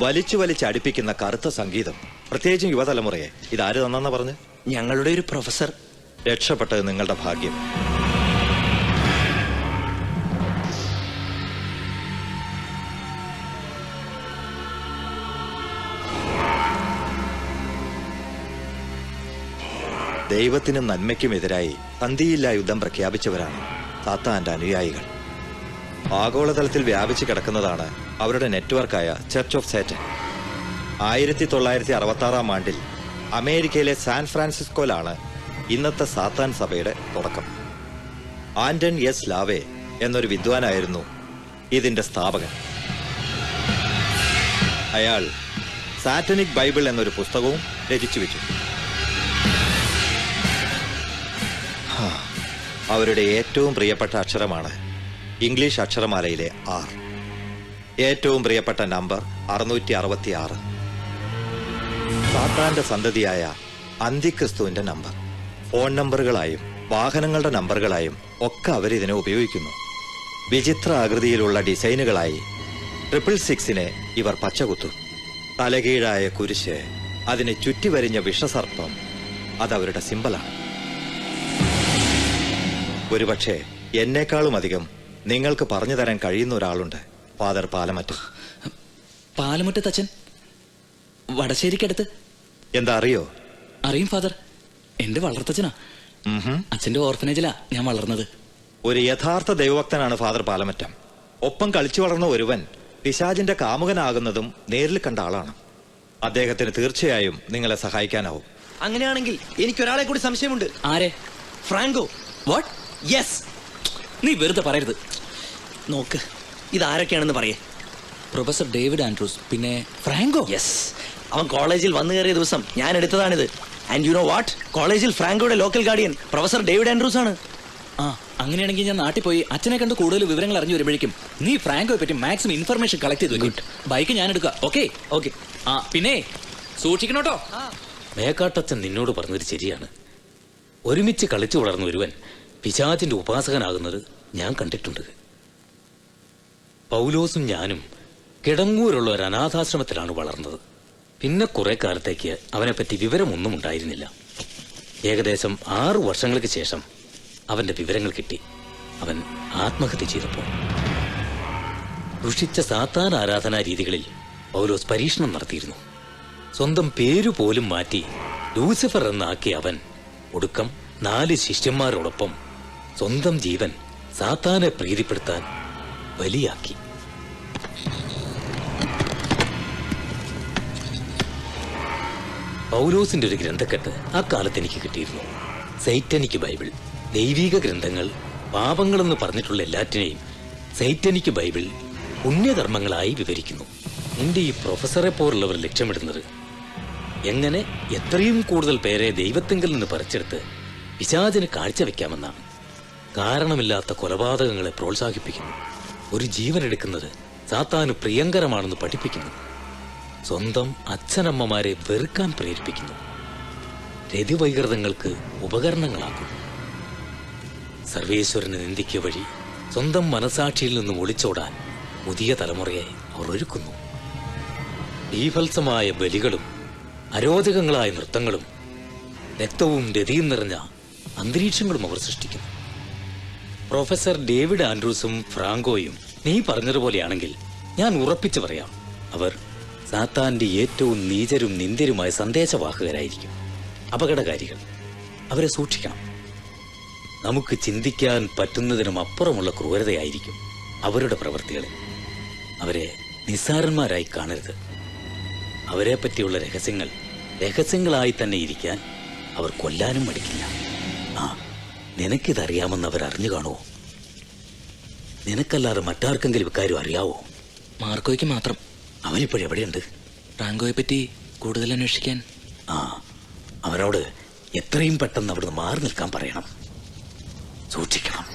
വലിച്ചു വലിച്ചടിപ്പിക്കുന്ന കറുത്ത സംഗീതം. പ്രത്യേകിച്ചും യുവതലമുറയെ. ഇതാര് തന്നെന്നാ പറഞ്ഞ്? ഞങ്ങളുടെ ഒരു പ്രൊഫസർ. രക്ഷപ്പെട്ടത് നിങ്ങളുടെ ഭാഗ്യം. ദൈവത്തിനും നന്മയ്ക്കുമെതിരായി സന്ധിയില്ലാ യുദ്ധം പ്രഖ്യാപിച്ചവരാണ് സാത്താന്റെ അനുയായികൾ. ആഗോളതലത്തിൽ വ്യാപിച്ചു കിടക്കുന്നതാണ് അവരുടെ നെറ്റ്വർക്കായ ചർച്ച് ഓഫ് സാറ്റൻ. 1966 ആണ്ടിൽ അമേരിക്കയിലെ സാൻ ഫ്രാൻസിസ്കോയിലാണ് ഇന്നത്തെ സാത്താൻ സഭയുടെ തുടക്കം. ആന്റൺ എസ് ലാവേ എന്നൊരു വിദ്വാനായിരുന്നു ഇതിന്റെ സ്ഥാപകൻ. അയാൾ സാറ്റനിക് ബൈബിൾ എന്നൊരു പുസ്തകവും രചിച്ചു വെച്ചു. അവരുടെ ഏറ്റവും പ്രിയപ്പെട്ട അക്ഷരമാണ് ഇംഗ്ലീഷ് അക്ഷരമാലയിലെ R. ഏറ്റവും പ്രിയപ്പെട്ട നമ്പർ 666. സാത്താന്റെ സന്തതിയായ അന്തിക്രിസ്തുവിന്റെ നമ്പർ. ഫോൺ നമ്പറുകളായും വാഹനങ്ങളുടെ നമ്പറുകളായും ഒക്കെ അവരിതിനെ ഉപയോഗിക്കുന്നു. വിചിത്ര ആകൃതിയിലുള്ള ഡിസൈനുകളായി 666 ഇവർ പച്ചകുത്തും. തലകീഴായ കുരിശ്, അതിനെ ചുറ്റിവരിഞ്ഞ വിഷസർപ്പം, അതവരുടെ സിമ്പലാണ്. ഒരുപക്ഷെ എന്നെക്കാളും അധികം നിങ്ങൾക്ക് പറഞ്ഞു തരാൻ കഴിയുന്ന ഒരാളുണ്ട്. ഫാദർ പാലമറ്റം. പാലമറ്റത്തച്ഛൻ വടശ്ശേരിക്കടുത്ത്. എന്താ അറിയോ? അറിയും ഫാദർ. എന്റെ വളർത്തച്ഛനാ. അച്ഛന്റെ ഓർഫനേജിലാ ഞാൻ വളർന്നത്. ഒരു യഥാർത്ഥ ദൈവഭക്തനാണ് ഫാദർ പാലമറ്റം. ഒപ്പം കളിച്ചു വളർന്ന ഒരുവൻ പിശാചിന്റെ കാമുകനാകുന്നതും നേരിൽ കണ്ട ആളാണ്. അദ്ദേഹത്തിന് തീർച്ചയായും നിങ്ങളെ സഹായിക്കാനാവും. അങ്ങനെയാണെങ്കിൽ എനിക്കൊരാളെ കൂടി സംശയമുണ്ട്. ആരെ? ഫ്രാങ്കോ. വാട്ട്? യെസ്. നീ വെറുതെ പറയരുത്. നോക്ക്, ഇതാരൊക്കെയാണെന്ന് പറയേ. പ്രൊഫസർ ഡേവിഡ് ആൻഡ്രൂസ്, പിന്നെ ഫ്രാങ്കോ. യെസ്, അവൻ കോളേജിൽ വന്നു കയറിയ ദിവസം ഞാൻ എടുത്തതാണിത്. ആൻഡ് യു നോ വാട്ട്, കോളേജിൽ ഫ്രാങ്കോയുടെ local guardian professor David Andrews ആണ്. ആ, അങ്ങനെയാണെങ്കിൽ ഞാൻ നാട്ടിൽ പോയി അച്ഛനെ കണ്ട് കൂടുതൽ വിവരങ്ങൾ അറിഞ്ഞു വരുമ്പോഴേക്കും നീ ഫ്രാങ്കോയെ പറ്റി മാക്സിമം ഇൻഫർമേഷൻ കളക്ട് ചെയ്തു വെക്കും. ബൈക്ക് ഞാൻ എടുക്കാം. Okay okay. ആ പിന്നെ സൂക്ഷിക്കണോട്ടോ. മേക്കാട്ടച്ഛൻ നിന്നോട് പറഞ്ഞത് ശരിയാണ്. ഒരുമിച്ച് കളിച്ചു വളർന്ന ഒരുവൻ പിശാചിന്റെ ഉപാസകനാകുന്നത് ഞാൻ കണ്ടിട്ടുണ്ട്. പൗലോസും ഞാനും കിടങ്ങൂരുള്ള ഒരു അനാഥാശ്രമത്തിലാണ് വളർന്നത്. പിന്നെ കുറെ കാലത്തേക്ക് അവനെപ്പറ്റി വിവരമൊന്നും ഉണ്ടായിരുന്നില്ല. ഏകദേശം 6 വർഷങ്ങൾക്ക് ശേഷം അവന്റെ വിവരങ്ങൾ കിട്ടി. അവൻ ആത്മഹത്യ ചെയ്തപ്പോൾ ദുഷിച്ച സാത്താൻ ആരാധനാ രീതികളിൽ പൗലോസ് പരീക്ഷണം നടത്തിയിരുന്നു. സ്വന്തം പേരുപോലും മാറ്റി ലൂസിഫർ എന്നാക്കിയ അവൻ ഒടുക്കം 4 ശിഷ്യന്മാരോടൊപ്പം സ്വന്തം ജീവൻ സാത്താനെ പ്രീതിപ്പെടുത്താൻ ബലിയാക്കി. പൗലോസിന്റെ ഒരു ഗ്രന്ഥക്കെട്ട് അക്കാലത്ത് എനിക്ക് കിട്ടിയിരുന്നു. Satanic Bible. ദൈവിക ഗ്രന്ഥങ്ങൾ പാപങ്ങളെന്ന് പറഞ്ഞിട്ടുള്ള എല്ലാറ്റിനെയും സൈറ്റനിക് ബൈബിൾ പുണ്യകർമ്മങ്ങളായി വിവരിക്കുന്നു. നിന്റെ ഈ പ്രൊഫസറെ പോലുള്ളവർ ലക്ഷ്യമിടുന്നത് എങ്ങനെ എത്രയും കൂടുതൽ പേരെ ദൈവത്തിങ്കിൽ നിന്ന് പറിച്ചെടുത്ത് പിശാചിന് കാഴ്ചവെക്കാമെന്നാണ്. കാരണമില്ലാത്ത കൊലപാതകങ്ങളെ പ്രോത്സാഹിപ്പിക്കുന്നു. ഒരു ജീവനെടുക്കുന്നത് സാത്താന് പ്രിയങ്കരമാണെന്ന് പഠിപ്പിക്കുന്നു. സ്വന്തം അച്ഛനമ്മമാരെ വെറുക്കാൻ പ്രേരിപ്പിക്കുന്നു. രതിവൈകൃതങ്ങൾക്ക് ഉപകരണങ്ങളാക്കുന്നു. സർവേശ്വരനെ നിന്ദിക്കുക വഴി സ്വന്തം മനസാക്ഷിയിൽ നിന്നും ഒളിച്ചോടാൻ പുതിയ തലമുറയെ അവർ ഒരുക്കുന്നു. ബീഭത്സമായ ബലികളും അരോചകങ്ങളായ നൃത്തങ്ങളും രക്തവും രതിയും നിറഞ്ഞ അന്തരീക്ഷങ്ങളും അവർ സൃഷ്ടിക്കുന്നു. പ്രൊഫസർ ഡേവിഡ് ആൻഡ്രൂസും ഫ്രാങ്കോയും നീ പറഞ്ഞതുപോലെയാണെങ്കിൽ ഞാൻ ഉറപ്പിച്ചു പറയാം, അവർ സാത്താന്റെ ഏറ്റവും നീചരും നിന്ദ്യരുമായ സന്ദേശവാഹകരായിരിക്കും. അപകടകാരികൾ. അവരെ സൂക്ഷിക്കണം. നമുക്ക് ചിന്തിക്കാൻ പറ്റുന്നതിനും അപ്പുറമുള്ള ക്രൂരതയായിരിക്കും അവരുടെ പ്രവൃത്തികളിൽ. അവരെ നിസ്സാരന്മാരായി കാണരുത്. അവരെ പറ്റിയുള്ള രഹസ്യങ്ങൾ രഹസ്യങ്ങളായി തന്നെ ഇരിക്കാൻ അവർ കൊല്ലാനും മടിക്കില്ല. ആ, നിനക്കിതറിയാമെന്ന് അവരറിഞ്ഞു കാണുമോ? നിനക്കല്ലാതെ മറ്റാർക്കെങ്കിലും ഇക്കാര്യം അറിയാവോ? മാർക്കോയ്ക്ക് മാത്രം. അവനിപ്പോഴെവിടെയുണ്ട്? ഫ്രാങ്കോയെ പറ്റി കൂടുതൽ അന്വേഷിക്കാൻ. ആ, അവനോട് എത്രയും പെട്ടെന്ന് അവിടുന്ന് മാറി നിൽക്കാൻ പറയണം. സൂക്ഷിക്കണം.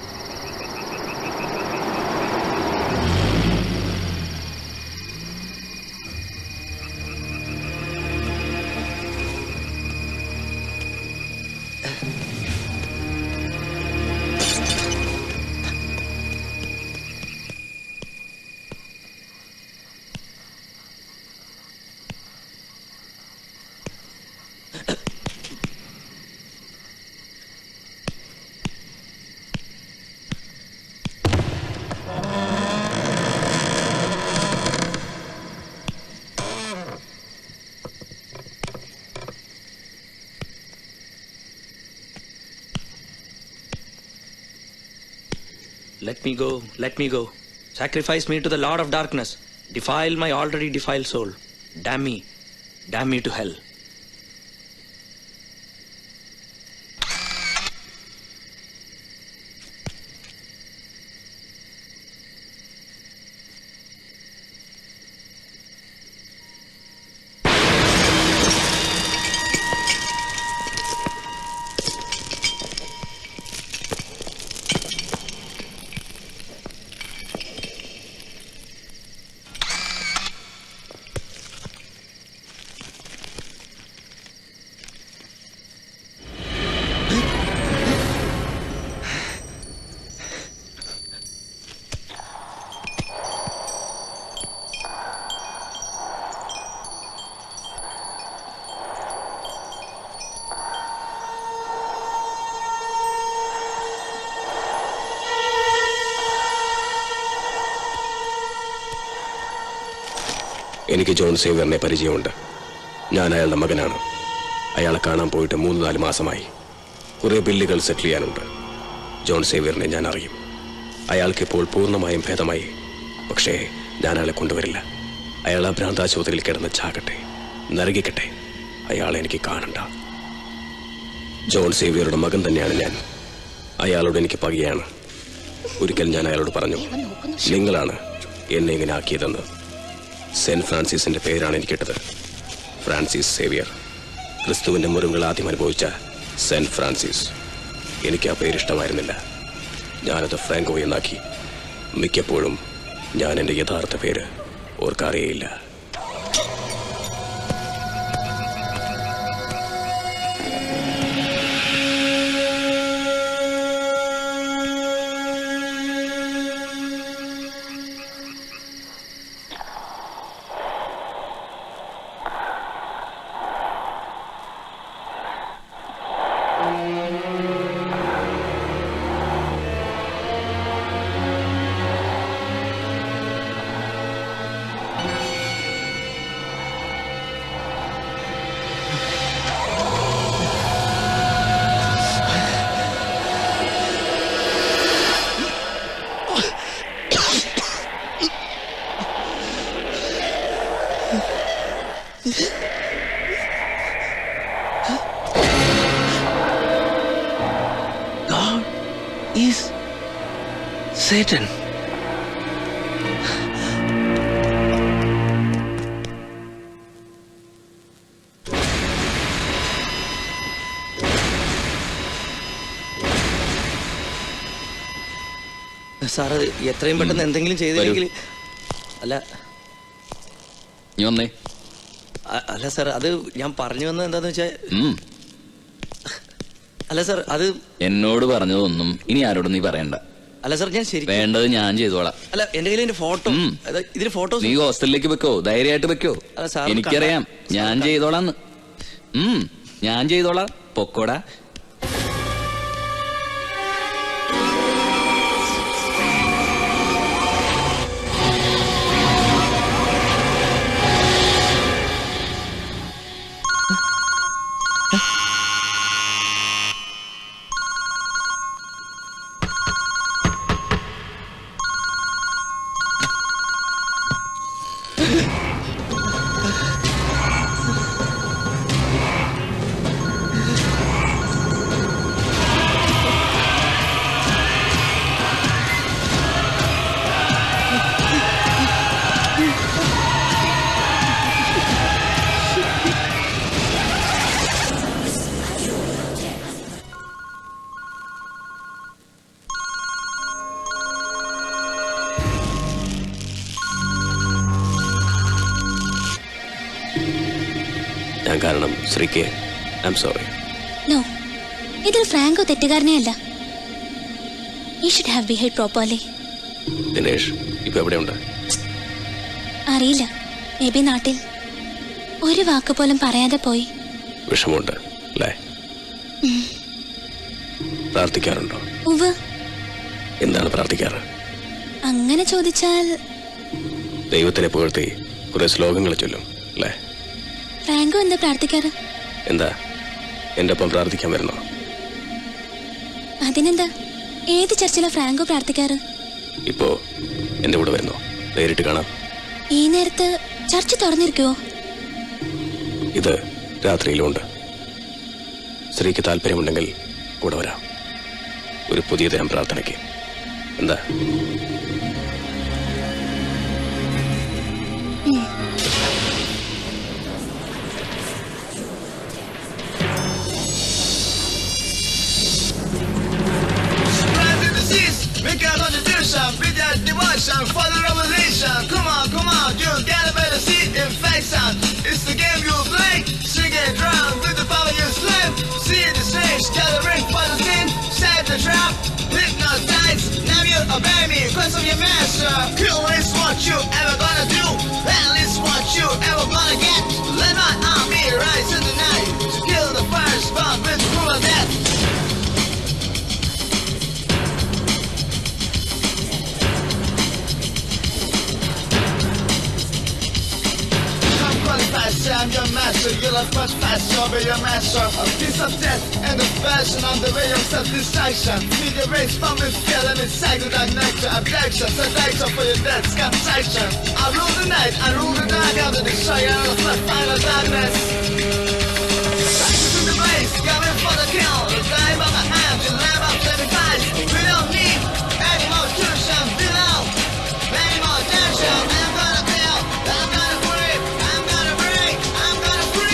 Let me go. Sacrifice me to the Lord of Darkness. Defile my already defiled soul. Damn me to hell. എനിക്ക് ജോൺ സേവ്യറിനെ പരിചയമുണ്ട്. ഞാൻ അയാളുടെ മകനാണ്. അയാളെ കാണാൻ പോയിട്ട് 3-4 മാസമായി. കുറേ ബില്ലുകൾ സെറ്റിൽ ചെയ്യാനുണ്ട്. ജോൺ സേവ്യറിനെ ഞാൻ അറിയും. അയാൾക്കിപ്പോൾ പൂർണ്ണമായും ഭേദമായി. പക്ഷേ ഞാൻ അയാളെ കൊണ്ടുവരില്ല. അയാൾ ആ ഭ്രാന്താശുപത്രിയിൽ കിടന്ന് ചാകട്ടെ, നരകിക്കട്ടെ. അയാളെ എനിക്ക് കാണണ്ട. ജോൺ സേവ്യറുടെ മകൻ തന്നെയാണ് ഞാൻ. അയാളോട് എനിക്ക് പകയാണ്. ഒരിക്കൽ ഞാൻ അയാളോട് പറഞ്ഞു, നിങ്ങളാണ് എന്നെ ഇങ്ങനെ ആക്കിയതെന്ന്. സെന്റ് ഫ്രാൻസിസിന്റെ പേരാണ് എനിക്കിട്ടത്. Francis Xavier. ക്രിസ്തുവിന്റെ മുറിവുകൾ ആദ്യം അനുഭവിച്ച സെന്റ് ഫ്രാൻസിസ്. എനിക്ക് ആ പേരിഷ്ടമായിരുന്നില്ല. ഞാനത് ഫ്രാങ്കോ എന്നാക്കി. മിക്കപ്പോഴും ഞാൻ എൻ്റെ യഥാർത്ഥ പേര് ഓർക്കാറേയില്ല. Satan. സാർ അത് എത്രയും പെട്ടെന്ന് എന്തെങ്കിലും ചെയ്തില്ലെങ്കിൽ അല്ല സാർ അത് ഞാൻ പറഞ്ഞു വന്നത് എന്താന്ന് വെച്ചാൽ അല്ല സാർ അത് എന്നോട് പറഞ്ഞതൊന്നും ഇനി ആരോടും നീ പറയണ്ട. അല്ല സാർ ഞാൻ ശരി വേണ്ടത് ഞാൻ ചെയ്തോളാം. അല്ല എന്റെ കയ്യിൽ ഫോട്ടോ ഇതിന് ഫോട്ടോ നീ ഹോസ്റ്റലിലേക്ക് വെക്കോ, ധൈര്യമായിട്ട് വെക്കോ. എനിക്കറിയാം ഞാൻ ചെയ്തോളാന്ന്. ഞാൻ ചെയ്തോളാം, പൊക്കോടാ. ഞാൻ കാരണം ശ്രീക്ക് ഐ ആം സോറി. നോ, ഇതിൽ ഫ്രാങ്കോ തെറ്റുകാരനെ അല്ല. He should have behaved properly. Dinesh ഇപ്പൊ എവിടെയുണ്ട്? അറിയില്ല, മേ ബി നാട്ടിൽ. ഒരു വാക്ക് പോലും പറയാതെ പോയി. വിഷമമുണ്ട് അല്ലേ? പ്രാർത്ഥിക്കാറുണ്ടോ? ഉവ്വ്. എന്താണ് പ്രാർത്ഥിക്കാറ്? അങ്ങനെ ചോദിച്ചാൽ ദൈവത്തിനെ പുകഴ്ത്തി കുറെ ശ്ലോകങ്ങൾ ചൊല്ലും അല്ലേ? ഫ്രാങ്കോ എന്താ പ്രാർത്ഥിക്കാറ്? എന്താ എന്റെ ഒപ്പം പ്രാർത്ഥിക്കാൻ വരുന്നോ? അതിനെന്താ, ഏത് ചർച്ചിലാ ഫ്രാങ്കോ പ്രാർത്ഥിക്കാറ്? ഇപ്പോ എന്റെ കൂടെ വരുന്നോ? നേരിട്ട് കാണാം. ഈ നേരത്ത് ചർച്ച് തുറന്നിരിക്കുവോ? ഇത് രാത്രിയിലുണ്ട്. സ്ത്രീക്ക് താല്പര്യമുണ്ടെങ്കിൽ കൂടെ വരാം. ഒരു പുതിയ തരം പ്രാർത്ഥനയ്ക്ക്. എന്താ? For the revelation, come on, you gotta better see infection. It's the game you play, sing it drum with the power you slip. See the stage, gathering for the sin, set the trap, hypnotize. Now you obey me, cause I'm your master. Kill is what you ever gonna do, hell is what you ever gonna get. Let my army rise in the night, to kill the first bomb with cruel death. I'm your master, you love much faster, be your master. A piece of death and of passion on the way of self-destruction. Need your race from this feeling inside the dark nectar. Abduction, seduction for your death's captation. I rule the night, I rule the dark, I'm the destroyer of the final darkness. Practice in the blaze, coming for the kill. The time of my hand, you live up, sacrifice. We don't need any more tuition below. Any more tension, I'm gonna feel, I'm gonna breathe, I'm gonna break, I'm gonna breathe.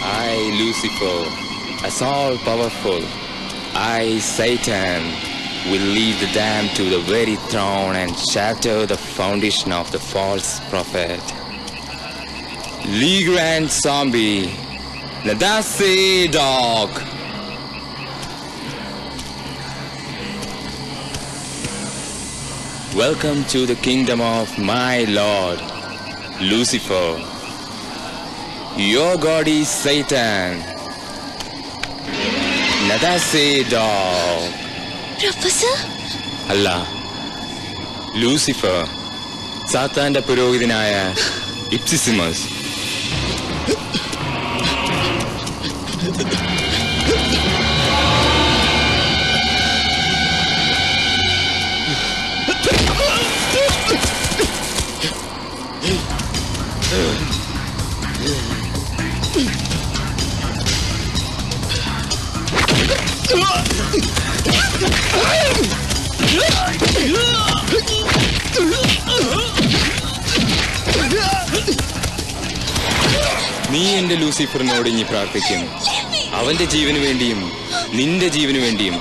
I, Lucifer, as all powerful, I, Satan, will lead the damned to the very throne and shatter the foundation of the false prophet. Lee Grand Zombie, Nadase Dog. Welcome to the kingdom of my Lord, Lucifer. Your God is Satan. Nadase Dog. Professor? Allah. Lucifer. സാത്താന്റെ പുരോഹിതനായ ഇപ്സിസിമസ്. നീ എന്റെ ലൂസിഫറിനോട് ഇനി പ്രാർത്ഥിക്കും. അവന്റെ ജീവന് വേണ്ടിയും നിന്റെ ജീവന് വേണ്ടിയും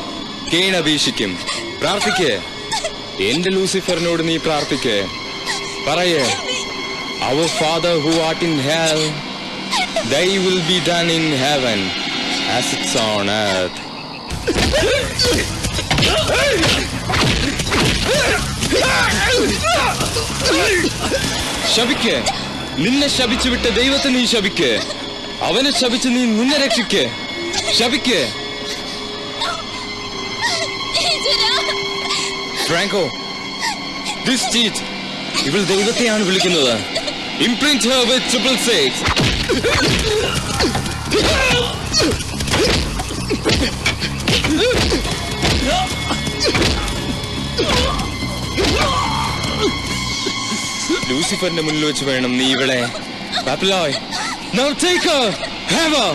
കേണപേക്ഷിക്കും. പ്രാർത്ഥിക്ക്. എന്റെ ലൂസിഫറിനോട് നീ പ്രാർത്ഥിക്ക്. പറയേ, Our Father who art in hell, thy will be done in heaven as it's on earth. ശപിക്ക്. നിന്നെ ശപിച്ചു വിട്ട ദൈവത്തെ നീ ശപിക്ക്. അവനെ ശപിച്ച് നീ നിന്നെ രക്ഷിക്ക്. ശപിക്ക്. ഫ്രാങ്കോ, this cheat, ഇവൾ ദൈവത്തെയാണ് വിളിക്കുന്നത്. Imprint her with 666. ലൂസിഫറിന്റെ മുന്നിൽ വെച്ച് വേണം നീ ഇവളെ. ബാബിലോയ്, now take her, have her.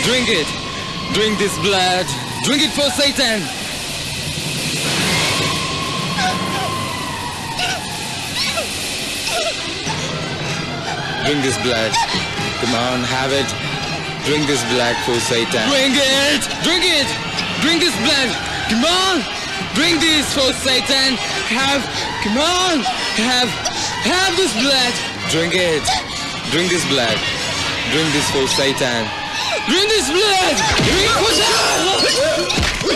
Drink it. Drink this blood. Drink it for Satan. Drink this blood. Come on, have it. Drink this blood for Satan. Drink it! Drink it! Drink this blood. Come on! Drink this for Satan. Come on! Have this blood. Drink it. Drink this blood. Drink this for Satan. Drink this blood! Drink it for Satan!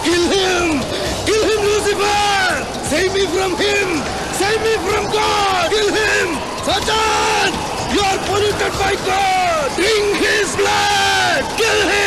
Kill him! Kill him, Lucifer! Save me from him! Save me from God! Kill him! Satan! You are polluted by God! Drink his blood! Kill him!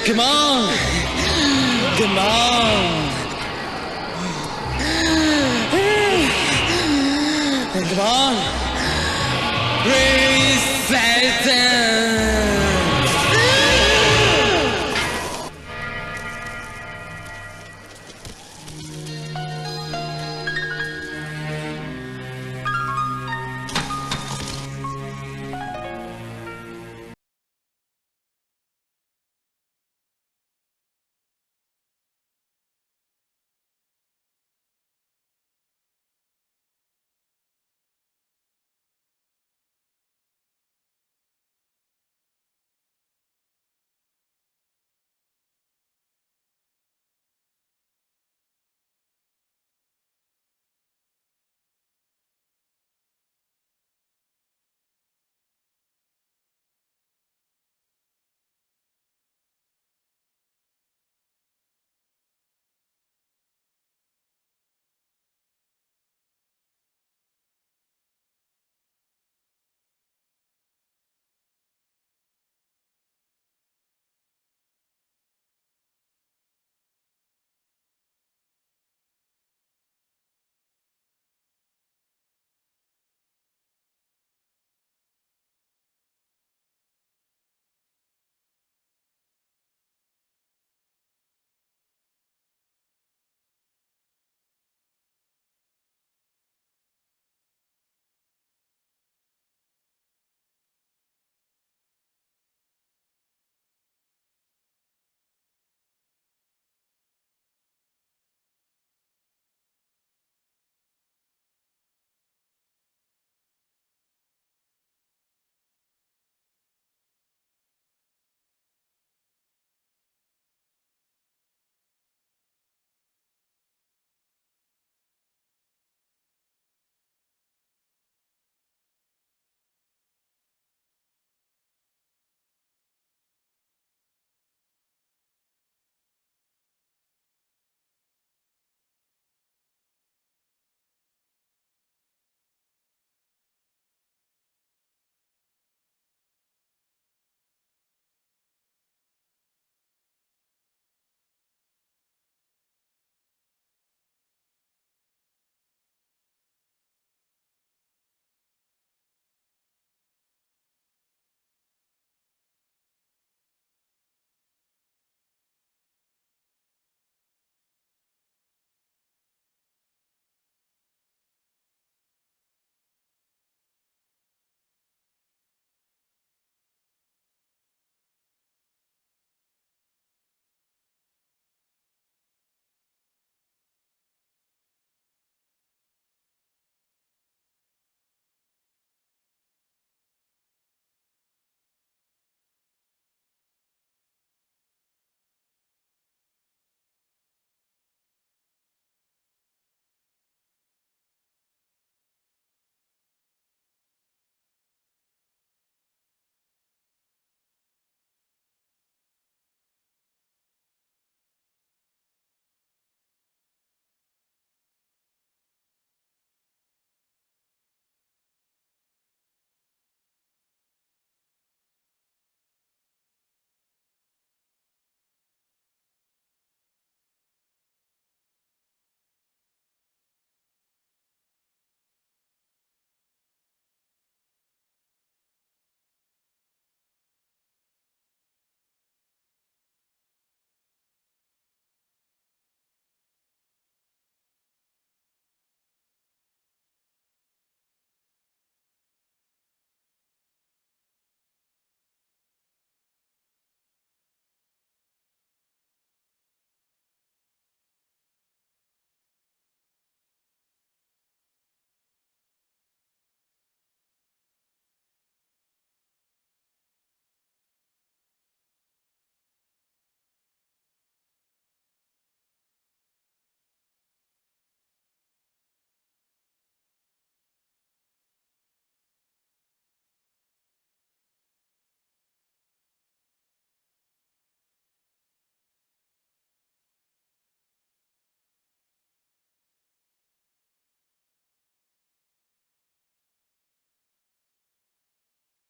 Come on! Come on! Come on! Bring